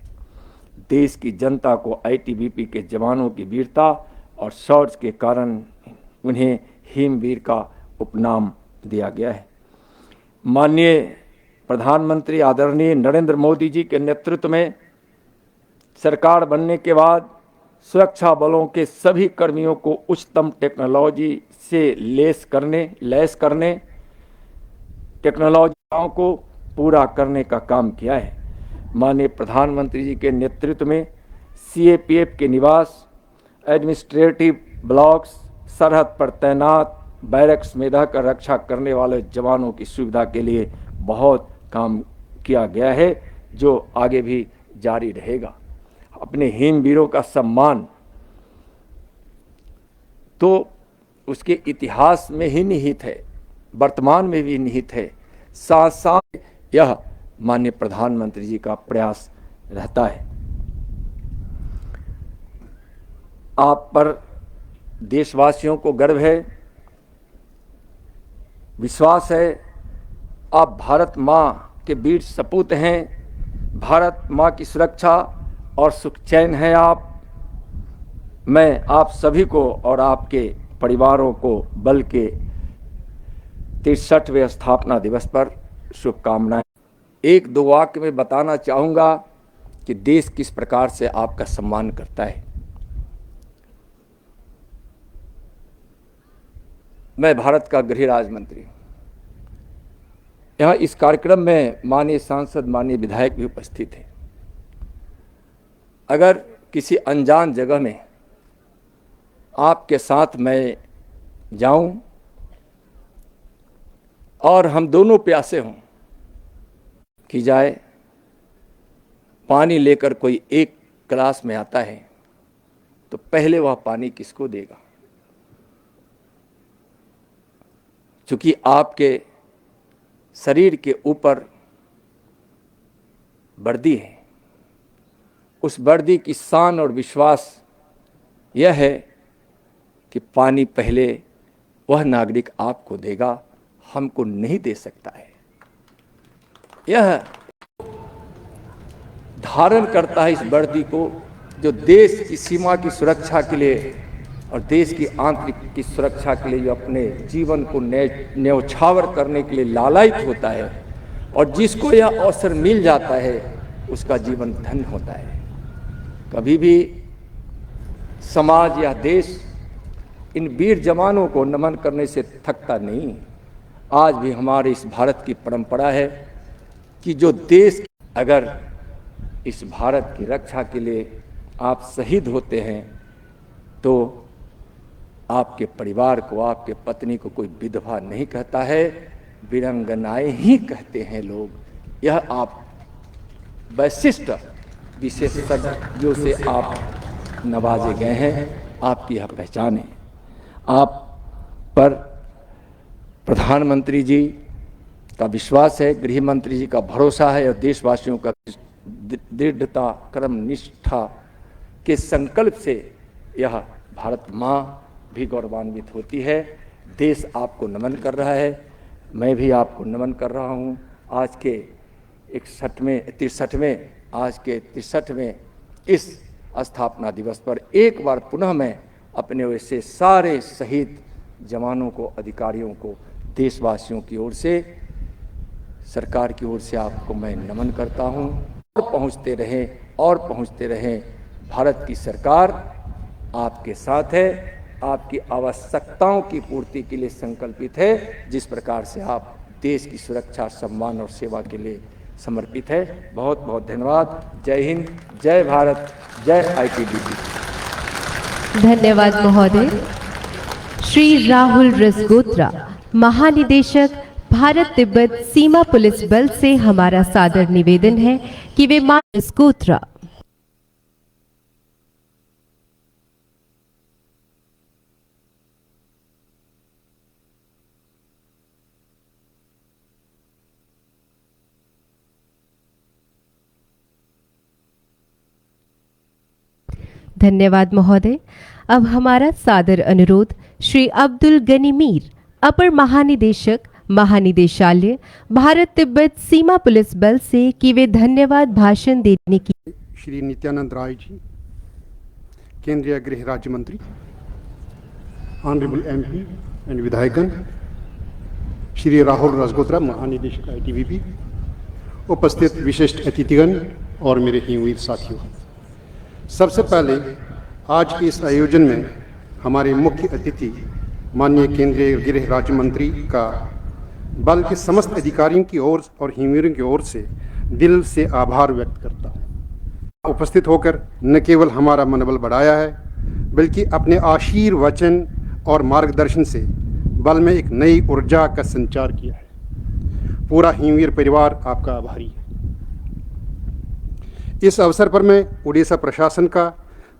देश की जनता को आईटीबीपी के जवानों की वीरता और शौर्य के कारण उन्हें हिमवीर का उपनाम दिया गया है। माननीय प्रधानमंत्री आदरणीय नरेंद्र मोदी जी के नेतृत्व में सरकार बनने के बाद सुरक्षा बलों के सभी कर्मियों को उच्चतम टेक्नोलॉजी से लैस करने टेक्नोलॉजियों को पूरा करने का काम किया है। माननीय प्रधानमंत्री जी के नेतृत्व में सीएपीएफ के निवास, एडमिनिस्ट्रेटिव ब्लॉक्स, सरहद पर तैनात बैरक्स में रहकर रक्षा करने वाले जवानों की सुविधा के लिए बहुत काम किया गया है, जो आगे भी जारी रहेगा। अपने हिमवीरों का सम्मान तो उसके इतिहास में ही निहित है, वर्तमान में भी निहित है, साथ साथ यह माननीय प्रधानमंत्री जी का प्रयास रहता है। आप पर देशवासियों को गर्व है, विश्वास है। आप भारत माँ के वीर सपूत हैं, भारत माँ की सुरक्षा और सुख चैन है आप। मैं आप सभी को और आपके परिवारों को बल के 63वें स्थापना दिवस पर शुभकामनाएं। एक दो वाक्य में बताना चाहूँगा कि देश किस प्रकार से आपका सम्मान करता है। मैं भारत का गृह राज्य मंत्री हूँ। यहाँ इस कार्यक्रम में माननीय सांसद, माननीय विधायक भी उपस्थित हैं। अगर किसी अनजान जगह में आपके साथ मैं जाऊं और हम दोनों प्यासे हों कि जाए, पानी लेकर कोई एक क्लास में आता है तो पहले वह पानी किसको देगा? क्योंकि आपके शरीर के ऊपर वर्दी है, उस वर्दी की शान और विश्वास यह है कि पानी पहले वह नागरिक आपको देगा, हमको नहीं दे सकता है। यह धारण करता है इस वर्दी को, जो देश की सीमा की सुरक्षा के लिए और देश की आंतरिक की सुरक्षा के लिए जो अपने जीवन को न्यौछावर करने के लिए लालायित होता है, और जिसको यह अवसर मिल जाता है उसका जीवन धन्य होता है। कभी भी समाज या देश इन वीर जवानों को नमन करने से थकता नहीं। आज भी हमारे इस भारत की परंपरा है कि जो देश, अगर इस भारत की रक्षा के लिए आप शहीद होते हैं तो आपके परिवार को, आपके पत्नी को कोई विधवा नहीं कहता है, वीरांगनाएं ही कहते हैं लोग। यह आप वैशिष्ट विशेषज्ञों से आप नवाजे गए हैं, आपकी यह पहचान है। आप पर प्रधानमंत्री जी का विश्वास है, गृह मंत्री जी का भरोसा है और देशवासियों का दृढ़ता, कर्म निष्ठा के संकल्प से यह भारत माँ भी गौरवान्वित होती है। देश आपको नमन कर रहा है, मैं भी आपको नमन कर रहा हूँ। आज के 63वें इस स्थापना दिवस पर एक बार पुनः मैं अपने ओर से सारे शहीद जवानों को, अधिकारियों को, देशवासियों की ओर से, सरकार की ओर से आपको मैं नमन करता हूँ। और पहुँचते रहें। भारत की सरकार आपके साथ है, आपकी आवश्यकताओं की पूर्ति के लिए संकल्पित है। जिस प्रकार से आप देश की सुरक्षा, सम्मान और सेवा के लिए समर्पित है। बहुत बहुत धन्यवाद। जय हिंद, जय भारत, जय आईटीबीपी। धन्यवाद महोदय। श्री राहुल रसगोत्रा, महानिदेशक भारत तिब्बत सीमा पुलिस बल से हमारा सादर निवेदन है कि वे माननीय रसगोत्रा। धन्यवाद महोदय। अब हमारा सादर अनुरोध श्री अब्दुल गनी मीर, अपर महानिदेशक महानिदेशालय भारत तिब्बत सीमा पुलिस बल से कि वे धन्यवाद भाषण देने की। श्री नित्यानंद राय जी, केंद्रीय गृह राज्य मंत्री, ऑनरेबल एमपी एंड विधायकगण, श्री राहुल रसगोत्रा, महानिदेशक आईटीबीपी, उपस्थित विशिष्ट अतिथिगण और मेरे हिमवीर साथियों, सबसे पहले आज के इस आयोजन में हमारे मुख्य अतिथि माननीय केंद्रीय गृह राज्य मंत्री का बल के समस्त अधिकारियों की ओर और हिमवीरों की ओर से दिल से आभार व्यक्त करता हूँ। उपस्थित होकर न केवल हमारा मनोबल बढ़ाया है, बल्कि अपने आशीर्वचन और मार्गदर्शन से बल में एक नई ऊर्जा का संचार किया है। पूरा हिमवीर परिवार आपका आभारी है। इस अवसर पर मैं उड़ीसा प्रशासन का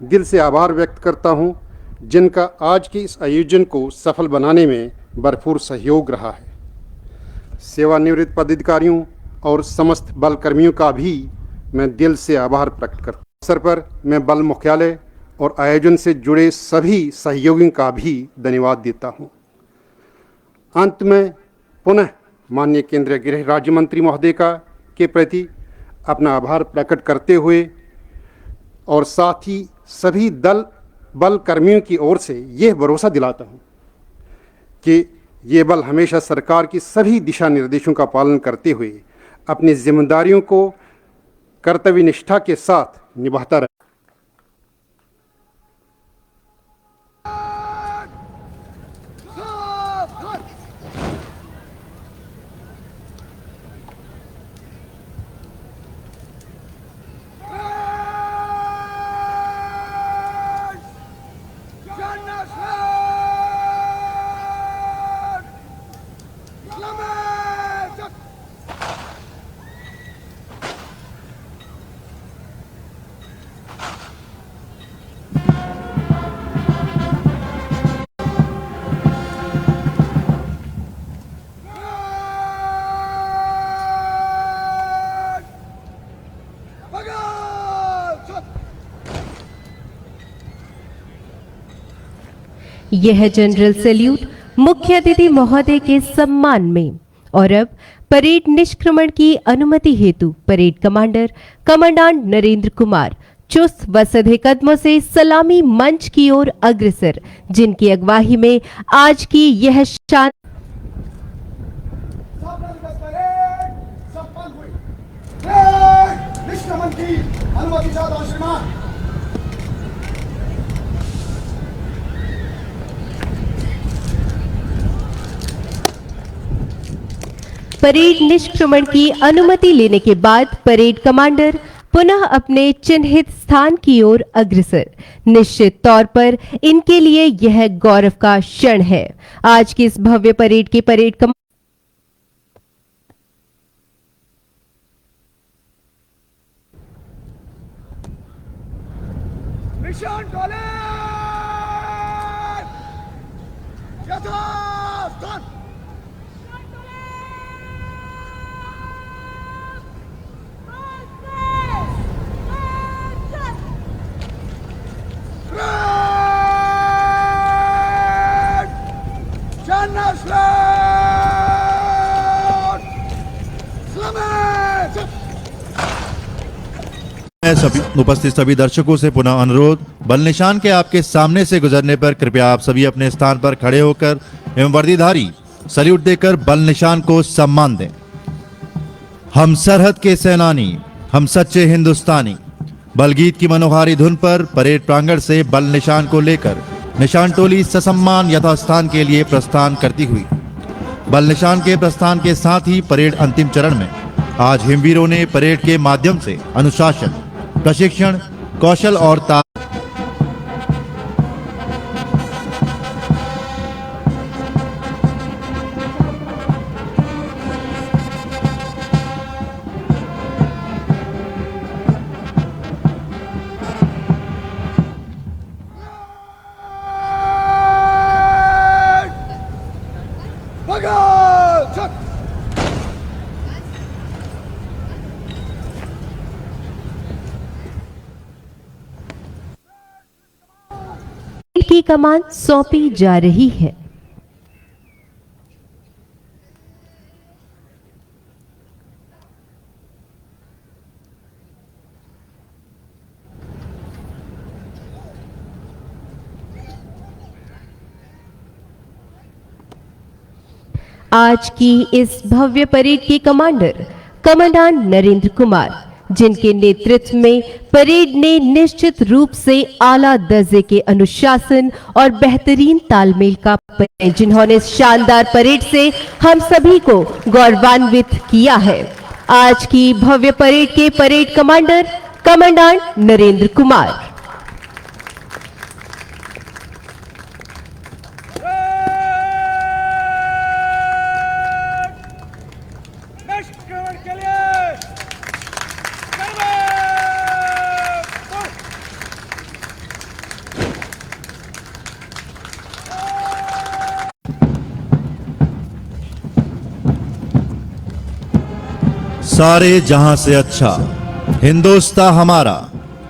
दिल से आभार व्यक्त करता हूं, जिनका आज के इस आयोजन को सफल बनाने में भरपूर सहयोग रहा है। सेवानिवृत्त पदाधिकारियों और समस्त बल कर्मियों का भी मैं दिल से आभार प्रकट करता हूं। अवसर पर मैं बल मुख्यालय और आयोजन से जुड़े सभी सहयोगियों का भी धन्यवाद देता हूं। अंत में पुनः माननीय केंद्रीय गृह राज्य मंत्री महोदय के प्रति अपना आभार प्रकट करते हुए और साथ ही सभी बल कर्मियों की ओर से यह भरोसा दिलाता हूं कि ये बल हमेशा सरकार की सभी दिशा निर्देशों का पालन करते हुए अपनी जिम्मेदारियों को कर्तव्य निष्ठा के साथ निभाता रहे। यह जनरल सैल्यूट मुख्य अतिथि महोदय के सम्मान में। और अब परेड निष्क्रमण की अनुमति हेतु parade commander commandant Narendra Kumar चुस्त व सधे कदमों से सलामी मंच की ओर अग्रसर, जिनकी अगवाई में आज की यह शान संपन्न हुई। परेड निष्क्रमण की अनुमति चाहता श्रीमान। परेड निष्क्रमण की अनुमति लेने के बाद परेड कमांडर पुनः अपने चिन्हित स्थान की ओर अग्रसर। निश्चित तौर पर इनके लिए यह गौरव का क्षण है। आज की इस भव्य परेड के परेड कमांडर मिशन डॉलर यथास्थान। सभी उपस्थित सभी दर्शकों से पुनः अनुरोध, बल निशान के आपके सामने से गुजरने पर कृपया आप सभी अपने स्थान पर खड़े होकर एवं वर्दीधारी सैल्यूट देकर बल निशान को सम्मान दें। हम सरहद के सेनानी, हम सच्चे हिंदुस्तानी। बलगीत की मनोहारी धुन पर परेड प्रांगण से बल निशान को लेकर निशान टोली ससम्मान यथास्थान के लिए प्रस्थान करती हुई। बल निशान के प्रस्थान के साथ ही परेड अंतिम चरण में आज हिमवीरों ने परेड के माध्यम से अनुशासन, प्रशिक्षण, कौशल और की कमान सौंपी जा रही है। आज की इस भव्य परेड के कमांडर कमांडेंट नरेंद्र कुमार, जिनके नेतृत्व में परेड ने निश्चित रूप से आला दर्जे के अनुशासन और बेहतरीन तालमेल का जिन्होंने इस शानदार परेड से हम सभी को गौरवान्वित किया है। आज की भव्य परेड के parade commander commandant Narendra Kumar. सारे जहां से अच्छा हिंदुस्तान हमारा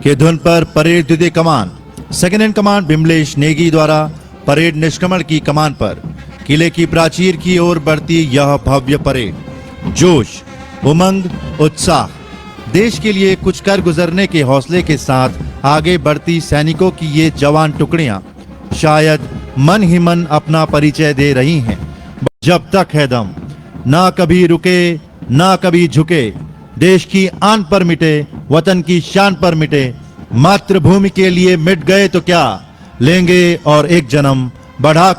के धुन पर परेड द्वितीय कमान second in command Bimlesh Negi द्वारा परेड निष्क्रमण की कमान पर किले की प्राचीर की ओर बढ़ती यह भव्य परेड जोश, उमंग, उत्साह, देश के लिए कुछ कर गुजरने के हौसले के साथ आगे बढ़ती सैनिकों की ये जवान टुकड़ियां शायद मन ही मन अपना परिचय दे रही हैं। जब तक है दम, ना कभी रुके ना कभी झुके, देश की आन पर मिटे, वतन की शान पर मिटे, मातृभूमि के लिए मिट गए तो क्या, लेंगे और एक जन्म, बढ़ा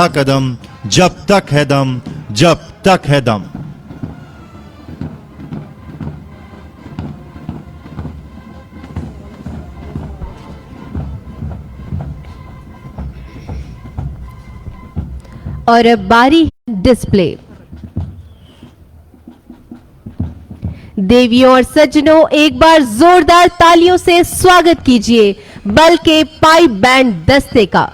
कदम, जब तक है दम, जब तक है दम। और अब बारी डिस्प्ले। देवियों और सज्जनों, एक बार जोरदार तालियों से स्वागत कीजिए बल के पाइप बैंड दस्ते का।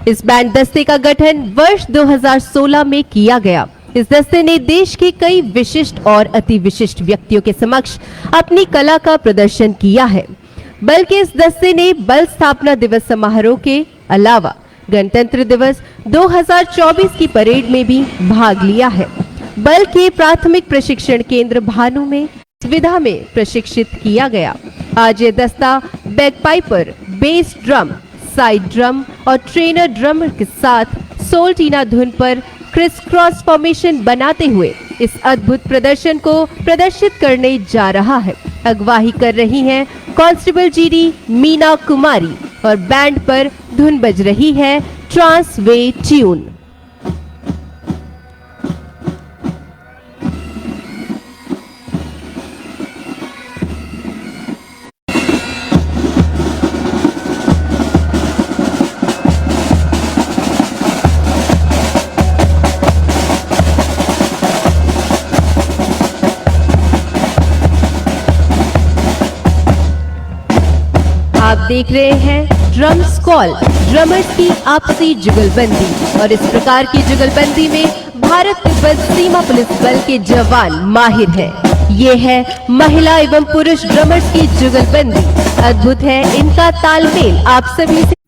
इस बैंड दस्ते का गठन वर्ष 2016 में किया गया। इस दस्ते ने देश के कई विशिष्ट और अति विशिष्ट व्यक्तियों के समक्ष अपनी कला का प्रदर्शन किया है। बल के इस दस्ते ने बल स्थापना दिवस समारोह के अलावा गणतंत्र दिवस 2024 की परेड में भी भाग लिया है। बल के प्राथमिक प्रशिक्षण केंद्र भानु में सुविधा में प्रशिक्षित किया गया। आज ये दस्ता बैकपाइपर, बेस ड्रम, साइड ड्रम और ट्रेनर ड्रमर के साथ सोल्टीना धुन पर क्रिस क्रॉस फॉर्मेशन बनाते हुए इस अद्भुत प्रदर्शन को प्रदर्शित करने जा रहा है। अगवाही कर रही हैं कांस्टेबल जीडी मीना कुमारी और बैंड पर धुन बज रही है ट्रांस वे ट्यून। आप देख रहे हैं ड्रम स्क्वॉल, ड्रमर्स की आपसी जुगलबंदी। और इस प्रकार की जुगलबंदी में भारत तिब्बत सीमा पुलिस बल के जवान माहिर हैं। ये है महिला एवं पुरुष ड्रमर्स की जुगलबंदी। अद्भुत है इनका तालमेल। आप सभी से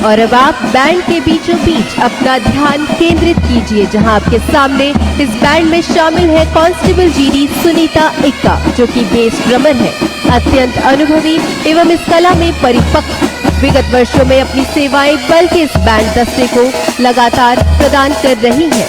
और अब आप बैंड के बीचों बीच अपना ध्यान केंद्रित कीजिए, जहां आपके सामने इस बैंड में शामिल है कांस्टेबल जीडी सुनीता इक्का, जो कि बेस ड्रमर है। अत्यंत अनुभवी एवं इस कला में परिपक्व, विगत वर्षों में अपनी सेवाएं बल के इस बैंड दस्ते को लगातार प्रदान कर रही हैं।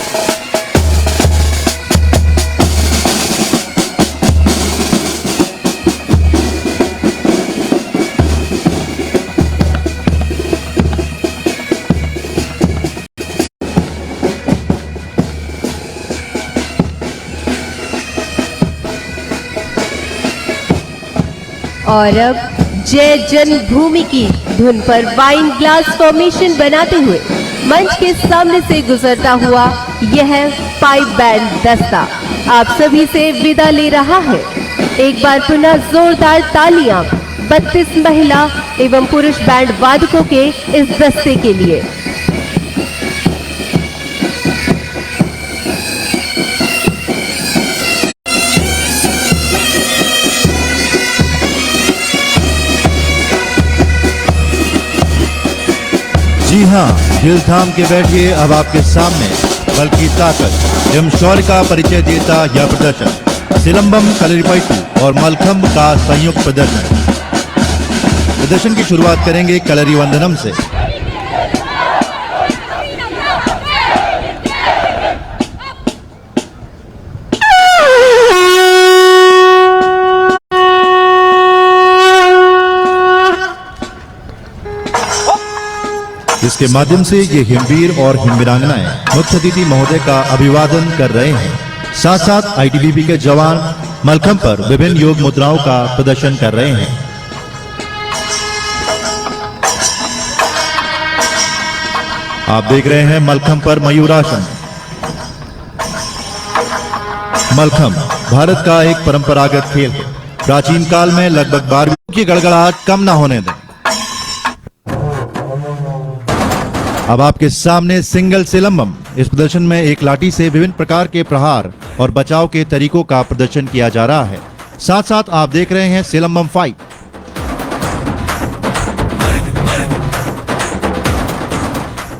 और अब जय जन्मभूमि की धुन पर वाइन ग्लास फॉर्मेशन बनाते हुए मंच के सामने से गुजरता हुआ यह पाइप बैंड दस्ता आप सभी से विदा ले रहा है। एक बार पुनः जोरदार तालियां 32 महिला एवं पुरुष बैंड वादकों के इस दस्ते के लिए। हाँ, दिल थाम के बैठिए। अब आपके सामने बल की ताकत एवं शौर्य का परिचय देता यह प्रदर्शन सिलंबम, कलरीपयट्टू और मलखंब का संयुक्त प्रदर्शन की शुरुआत करेंगे कलरी वंदनम से। इसके माध्यम से ये हिमवीर और हिमवीरांगनाएं मुख्य अतिथि महोदय का अभिवादन कर रहे हैं। साथ साथ आईटीबीपी के जवान मलखंब पर विभिन्न योग मुद्राओं का प्रदर्शन कर रहे हैं। आप देख रहे हैं मलखंब पर मयूरासन। मलखंब भारत का एक परंपरागत खेल है। प्राचीन काल में लगभग 12वीं की गड़गड़ाहट कम ना होने दें। अब आपके सामने सिंगल सिलंबम। इस प्रदर्शन में एक लाठी से विभिन्न प्रकार के प्रहार और बचाव के तरीकों का प्रदर्शन किया जा रहा है। साथ साथ आप देख रहे हैं सिलंबम फाइट।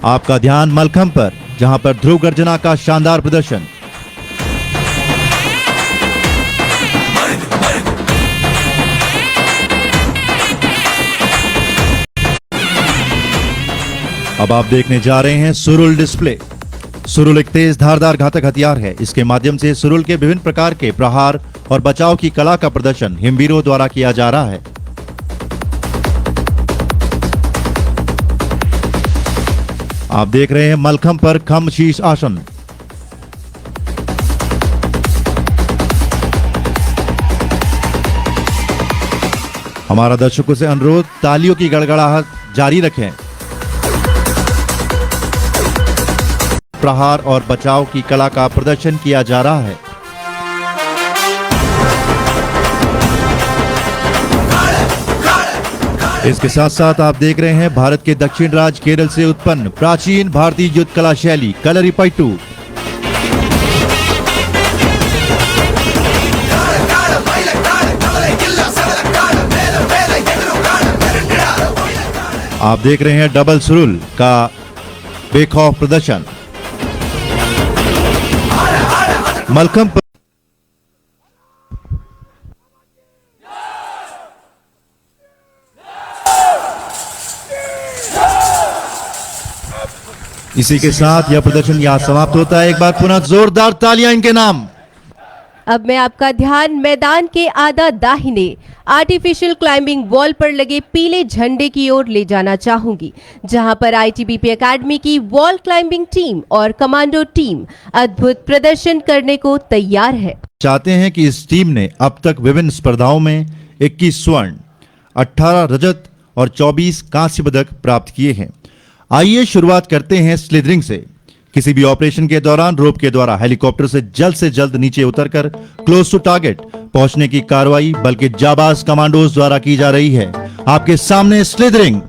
आपका ध्यान मलखंब पर, जहां पर ध्रुव गर्जना का शानदार प्रदर्शन। अब आप देखने जा रहे हैं सुरुल डिस्प्ले। सुरुल एक तेज धारदार घातक हथियार है। इसके माध्यम से सुरुल के विभिन्न प्रकार के प्रहार और बचाव की कला का प्रदर्शन हिमवीरों द्वारा किया जा रहा है। आप देख रहे हैं मलखंब पर खम्ब शीश आसन। हमारा दर्शकों से अनुरोध, तालियों की गड़गड़ाहट जारी रखें। प्रहार और बचाव की कला का प्रदर्शन किया जा रहा है। इसके साथ साथ आप देख रहे हैं भारत के दक्षिण राज्य केरल से उत्पन्न प्राचीन भारतीय युद्ध कला शैली कलरीपयट्टू। आप देख रहे हैं डबल सुरुल का बेखौफ प्रदर्शन। मलखंब इसी के साथ यह प्रदर्शन यहां समाप्त होता है। एक बार पुनः जोरदार तालियां इनके नाम। अब मैं आपका ध्यान मैदान के आधा दाहिने आर्टिफिशियल क्लाइंबिंग वॉल पर लगे पीले झंडे की ओर ले जाना चाहूंगी, जहां पर आईटीबीपी एकेडमी की वॉल क्लाइंबिंग टीम और कमांडो टीम अद्भुत प्रदर्शन करने को तैयार है। चाहते हैं कि इस टीम ने अब तक विभिन्न स्पर्धाओं में 21 स्वर्ण, 18 रजत और 24 कांस्य पदक प्राप्त किए हैं। आइए शुरुआत करते हैं स्लिदरिंग से। किसी भी ऑपरेशन के दौरान रोप के द्वारा हेलीकॉप्टर से जल्द नीचे उतरकर क्लोज टू टारगेट पहुंचने की कार्रवाई बल्कि जाबाज कमांडोज द्वारा की जा रही है। आपके सामने स्लिदरिंग।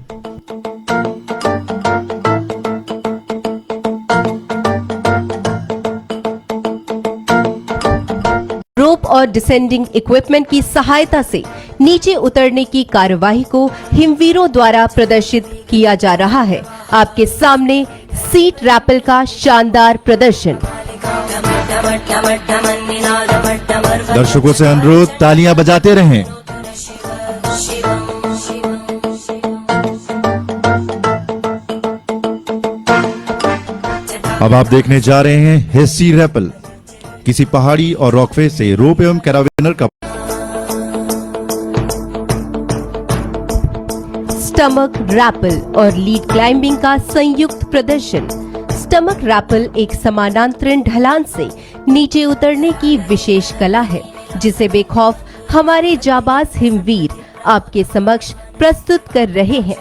रोप और डिसेंडिंग इक्विपमेंट की सहायता से नीचे उतरने की कार्यवाही को हिमवीरों द्वारा प्रदर्शित किया जा रहा है। आपके सामने सीट रैपल का शानदार प्रदर्शन। दर्शकों से अनुरोध, तालियां बजाते रहें। अब आप देखने जा रहे हैं हेसी रैपल। किसी पहाड़ी और रॉकफेस से रोप एवं कैराबिनर का स्टमक रैपल और लीड क्लाइंबिंग का संयुक्त प्रदर्शन। स्टमक रैपल एक समानांतर ढलान से नीचे उतरने की विशेष कला है, जिसे बेखौफ हमारे जाबाज हिमवीर आपके समक्ष प्रस्तुत कर रहे हैं।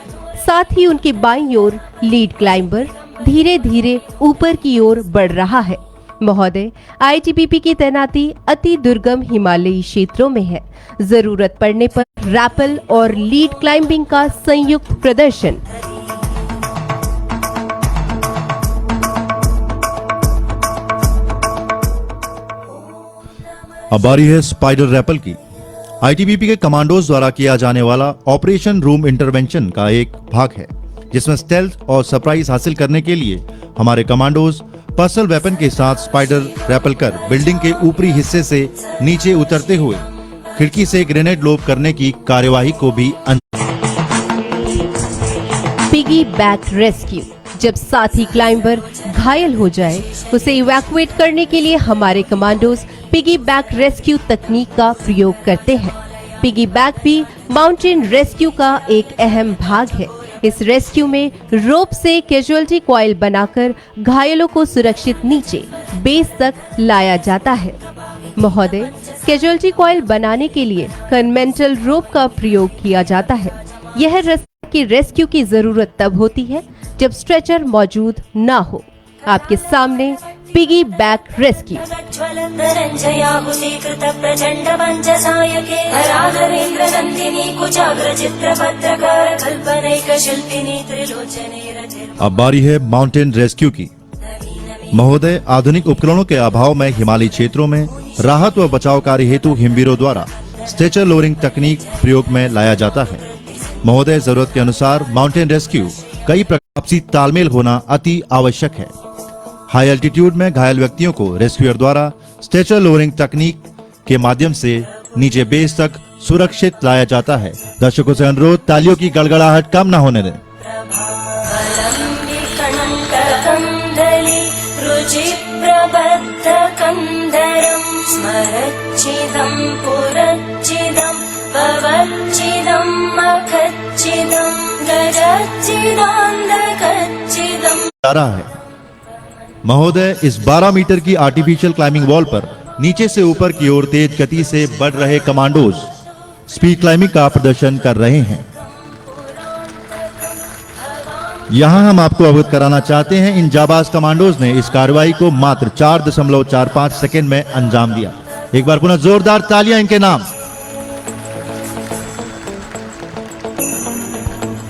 साथ ही उनकी बाईं ओर लीड क्लाइंबर धीरे धीरे ऊपर की ओर बढ़ रहा है। महोदय, आईटीबीपी की तैनाती अति दुर्गम हिमालयी क्षेत्रों में है। जरूरत पड़ने पर रैपल और लीड क्लाइंबिंग का संयुक्त प्रदर्शन। अब बारी है स्पाइडर रैपल की। आईटीबीपी के कमांडोज द्वारा किया जाने वाला ऑपरेशन रूम इंटरवेंशन का एक भाग है। जिसमें स्टेल्थ और सरप्राइज हासिल करने के लिए हमारे कमांडोज पर्सनल वेपन के साथ स्पाइडर रैपल कर बिल्डिंग के ऊपरी हिस्से से नीचे उतरते हुए खिड़की से ग्रेनेड लोब करने की कार्यवाही को भी पिगी बैक रेस्क्यू। जब साथी क्लाइंबर घायल हो जाए उसे इवैक्यूएट करने के लिए हमारे कमांडोज पिगी बैक रेस्क्यू तकनीक का प्रयोग करते हैं। पिगी बैक भी माउंटेन रेस्क्यू का एक अहम भाग है। इस रेस्क्यू में रोप से कैजुअल्टी कॉइल बनाकर घायलों को सुरक्षित नीचे बेस तक लाया जाता है। महोदय, कैजुअल्टी कॉइल बनाने के लिए कन्वेंशनल रोप का प्रयोग किया जाता है। यह रेस्क्यू की जरूरत तब होती है जब स्ट्रेचर मौजूद ना हो। आपके सामने पिगी बैक रेस्क्यू। अब बारी है माउंटेन रेस्क्यू की। महोदय, आधुनिक उपकरणों के अभाव में हिमालयी क्षेत्रों में राहत व बचाव कार्य हेतु हिमवीरों द्वारा स्ट्रेचर लोअरिंग तकनीक प्रयोग में लाया जाता है। महोदय, जरूरत के अनुसार माउंटेन रेस्क्यू कई आपसी तालमेल होना अति आवश्यक है। हाई एल्टीट्यूड में घायल व्यक्तियों को रेस्क्यूअर द्वारा स्ट्रेचर लोअरिंग तकनीक के माध्यम से नीचे बेस तक सुरक्षित लाया जाता है। दर्शकों से अनुरोध, तालियों की गड़गड़ाहट कम न होने दें। रहा है महोदय, इस 12 मीटर की आर्टिफिशियल क्लाइंबिंग वॉल पर नीचे से ऊपर की ओर तेज गति से बढ़ रहे कमांडोज स्पीड क्लाइंबिंग का प्रदर्शन कर रहे हैं। यहां हम आपको अवगत कराना चाहते हैं, इन जाबाज कमांडोज ने इस कार्रवाई को मात्र 4.45 सेकंड में अंजाम दिया। एक बार पुनः जोरदार तालियां इनके नाम।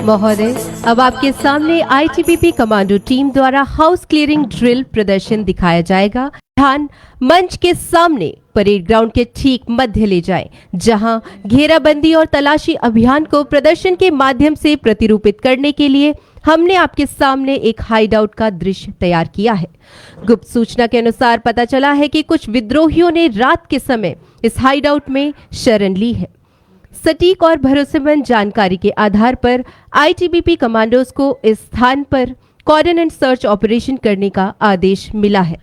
महोदय, अब आपके सामने आईटीबीपी कमांडो टीम द्वारा हाउस क्लियरिंग ड्रिल प्रदर्शन दिखाया जाएगा। ध्यान मंच के सामने परेड ग्राउंड के ठीक मध्य ले जाएं, जहां घेराबंदी और तलाशी अभियान को प्रदर्शन के माध्यम से प्रतिरूपित करने के लिए हमने आपके सामने एक हाइड आउट का दृश्य तैयार किया है। गुप्त सूचना के अनुसार पता चला है कि कुछ विद्रोहियों ने रात के समय इस हाइड आउट में शरण ली है। सटीक और भरोसेमंद जानकारी के आधार पर आईटीबीपी कमांडोज को इस स्थान पर कॉर्डन एंड सर्च ऑपरेशन करने का आदेश मिला है।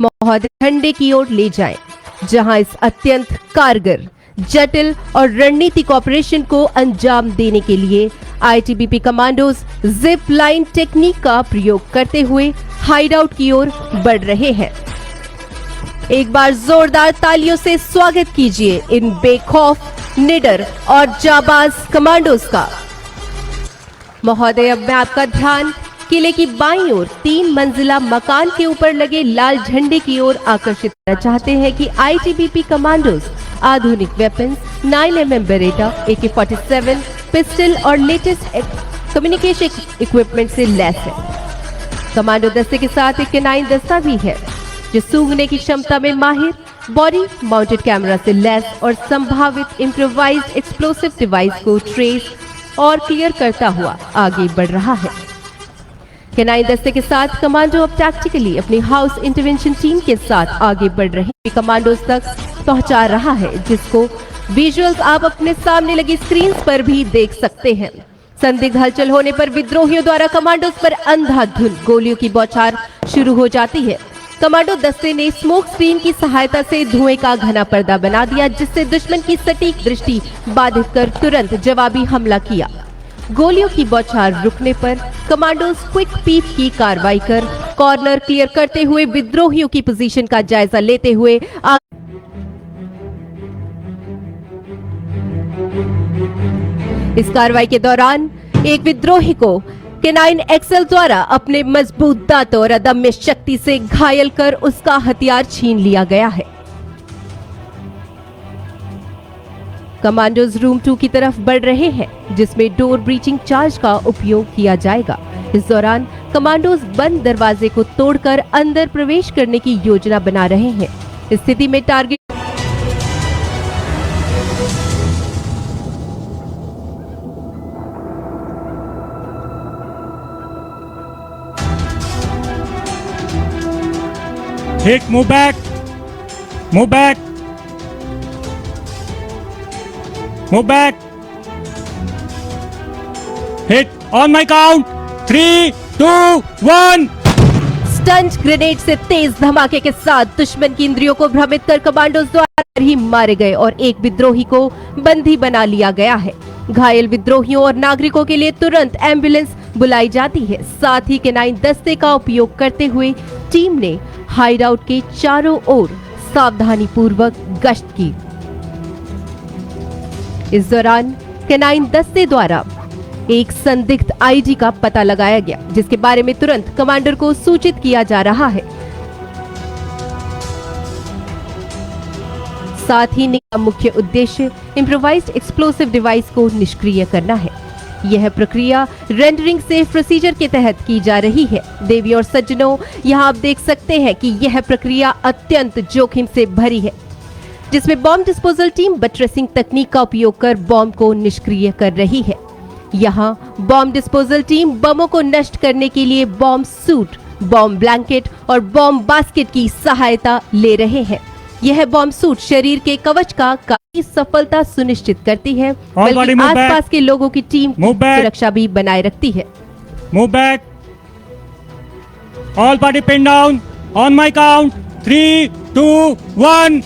महोदय, झंडे की ओर ले जाएं, जहां इस अत्यंत कारगर, जटिल और रणनीतिक ऑपरेशन को अंजाम देने के लिए ITBP commandos zip line technique का प्रयोग करते हुए हाइड आउट की ओर बढ़ रहे हैं। एक बार जोरदार तालियों से स्वागत कीजिए इन बेखौफ, निडर और जाबाज कमांडोज का। महोदय, अब मैं आपका ध्यान किले की बाईं ओर 3 मंजिला मकान के ऊपर लगे लाल झंडे की ओर आकर्षित करना चाहते हैं कि आईटीबीपी कमांडोज आधुनिक weapons 9mm Beretta, AK-47 pistol और लेटेस्ट कम्युनिकेशन इक्विपमेंट से लैस है। कमांडो दस्ते के साथ एक K9 दस्ता भी है, जो सूंघने की क्षमता में माहिर, बॉडी माउंटेड कैमरा से लैस और संभावित इम्प्रोवाइज्ड एक्सप्लोसिव डिवाइस को ट्रेस और क्लियर करता हुआ आगे बढ़ रहा है। K9 दस्ते के साथ कमांडो अब टैक्टिकली अपनी हाउस इंटरवेंशन टीम के साथ आगे बढ़ रहे कमांडोज तक पहुंचा रहा है, जिसको विजुअल्स आप अपने सामने लगी स्क्रीन पर भी देख सकते हैं। संदिग्ध हलचल होने पर विद्रोहियों द्वारा कमांडोज पर अंधाधुंध गोलियों की बौछार शुरू हो जाती है। कमांडो दस्ते ने स्मोक स्क्रीन की सहायता से धुएं का घना पर्दा बना दिया, जिससे दुश्मन की सटीक दृष्टि बाधित कर तुरंत जवाबी हमला किया। गोलियों की बौछार रुकने पर कमांडोज क्विक पीप की कार्रवाई कर कॉर्नर क्लियर करते हुए विद्रोहियों की पोजीशन का जायजा लेते हुए इस कार्रवाई के दौरान एक विद्रोही को K9 XL द्वारा अपने मजबूत दांतों और अदम्य शक्ति से घायल कर उसका हथियार छीन लिया गया है। कमांडोज रूम 2 की तरफ बढ़ रहे हैं, जिसमें डोर ब्रीचिंग चार्ज का उपयोग किया जाएगा। इस दौरान कमांडोज बंद दरवाजे को तोड़कर अंदर प्रवेश करने की योजना बना रहे हैं। इस स्थिति में target Hit, move back. Move back. Move back. Hit on my count. 3, 2, 1. Stunt grenade से तेज धमाके के साथ दुश्मन की इंद्रियों को भ्रमित कर कमांडोज द्वारा ही मारे गए और एक विद्रोही को बंदी बना लिया गया है। घायल विद्रोहियों और नागरिकों के लिए तुरंत एम्बुलेंस बुलाई जाती है। साथ ही केनाइन दस्ते का उपयोग करते हुए टीम ने हाइडआउट के चारों ओर सावधानी पूर्वक गश्त की। इस दौरान केनाइन दस्ते द्वारा एक संदिग्ध आईजी का पता लगाया गया, जिसके बारे में तुरंत कमांडर को सूचित किया जा रहा है। साथ ही का मुख्य उद्देश्य इम्प्रोवाइज्ड एक्सप्लोसिव डिवाइस को निष्क्रिय करना है। यह प्रक्रिया रेंडरिंग सेफ प्रोसीजर के तहत की जा रही है। देवी और सज्जनों, यहाँ आप देख सकते हैं कि यह प्रक्रिया अत्यंत जोखिम से भरी है, जिसमें बॉम्ब डिस्पोजल टीम बटरेसिंग तकनीक का उपयोग कर बॉम्ब को निष्क्रिय कर रही है। यहाँ बॉम्ब डिस्पोजल टीम बमों को नष्ट करने के लिए बॉम्ब सूट, बॉम्ब ब्लैंकेट और बॉम्ब बास्केट की सहायता ले रहे हैं। यह बॉम्ब सूट शरीर के कवच का काफी सफलता सुनिश्चित करती है, बल्कि आसपास के लोगों की टीम सुरक्षा भी बनाए रखती है। Move back. All party pin down. On my count. 3, 2, 1.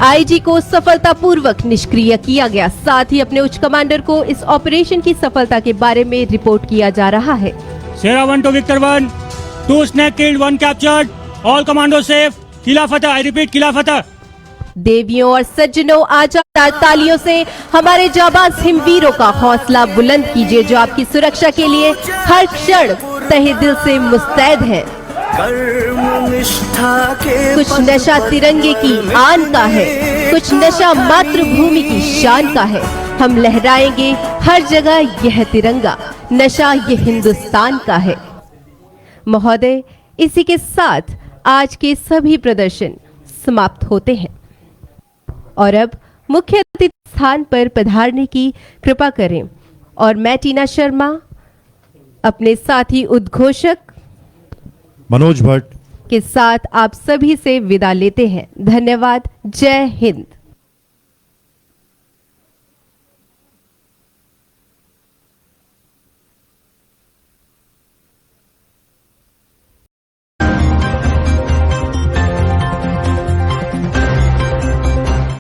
IG को सफलतापूर्वक निष्क्रिय किया गया। साथ ही अपने उच्च कमांडर को इस ऑपरेशन की सफलता के बारे में रिपोर्ट किया जा रहा है। Sierra 1 to Victor 1. 2 snake killed, 1 captured. All commandos safe. Qila Fateh. I repeat, किला फतेह. देवियों और सज्जनों, आज आप तालियों से हमारे जाबाज हिमवीरों का हौसला बुलंद कीजिए, जो आपकी सुरक्षा के लिए हर क्षण तहे दिल से मुस्तैद है। कुछ नशा तिरंगे की आन का है, कुछ नशा मातृभूमि की शान का है। हम लहराएंगे हर जगह यह तिरंगा, नशा ये हिंदुस्तान का है। महोदय, इसी के साथ आज के सभी प्रदर्शन समाप्त होते हैं और अब मुख्य अतिथि स्थान पर पधारने की कृपा करें और मैं टीना शर्मा अपने साथी उद्घोषक मनोज भट्ट के साथ आप सभी से विदा लेते हैं। धन्यवाद। जय हिंद।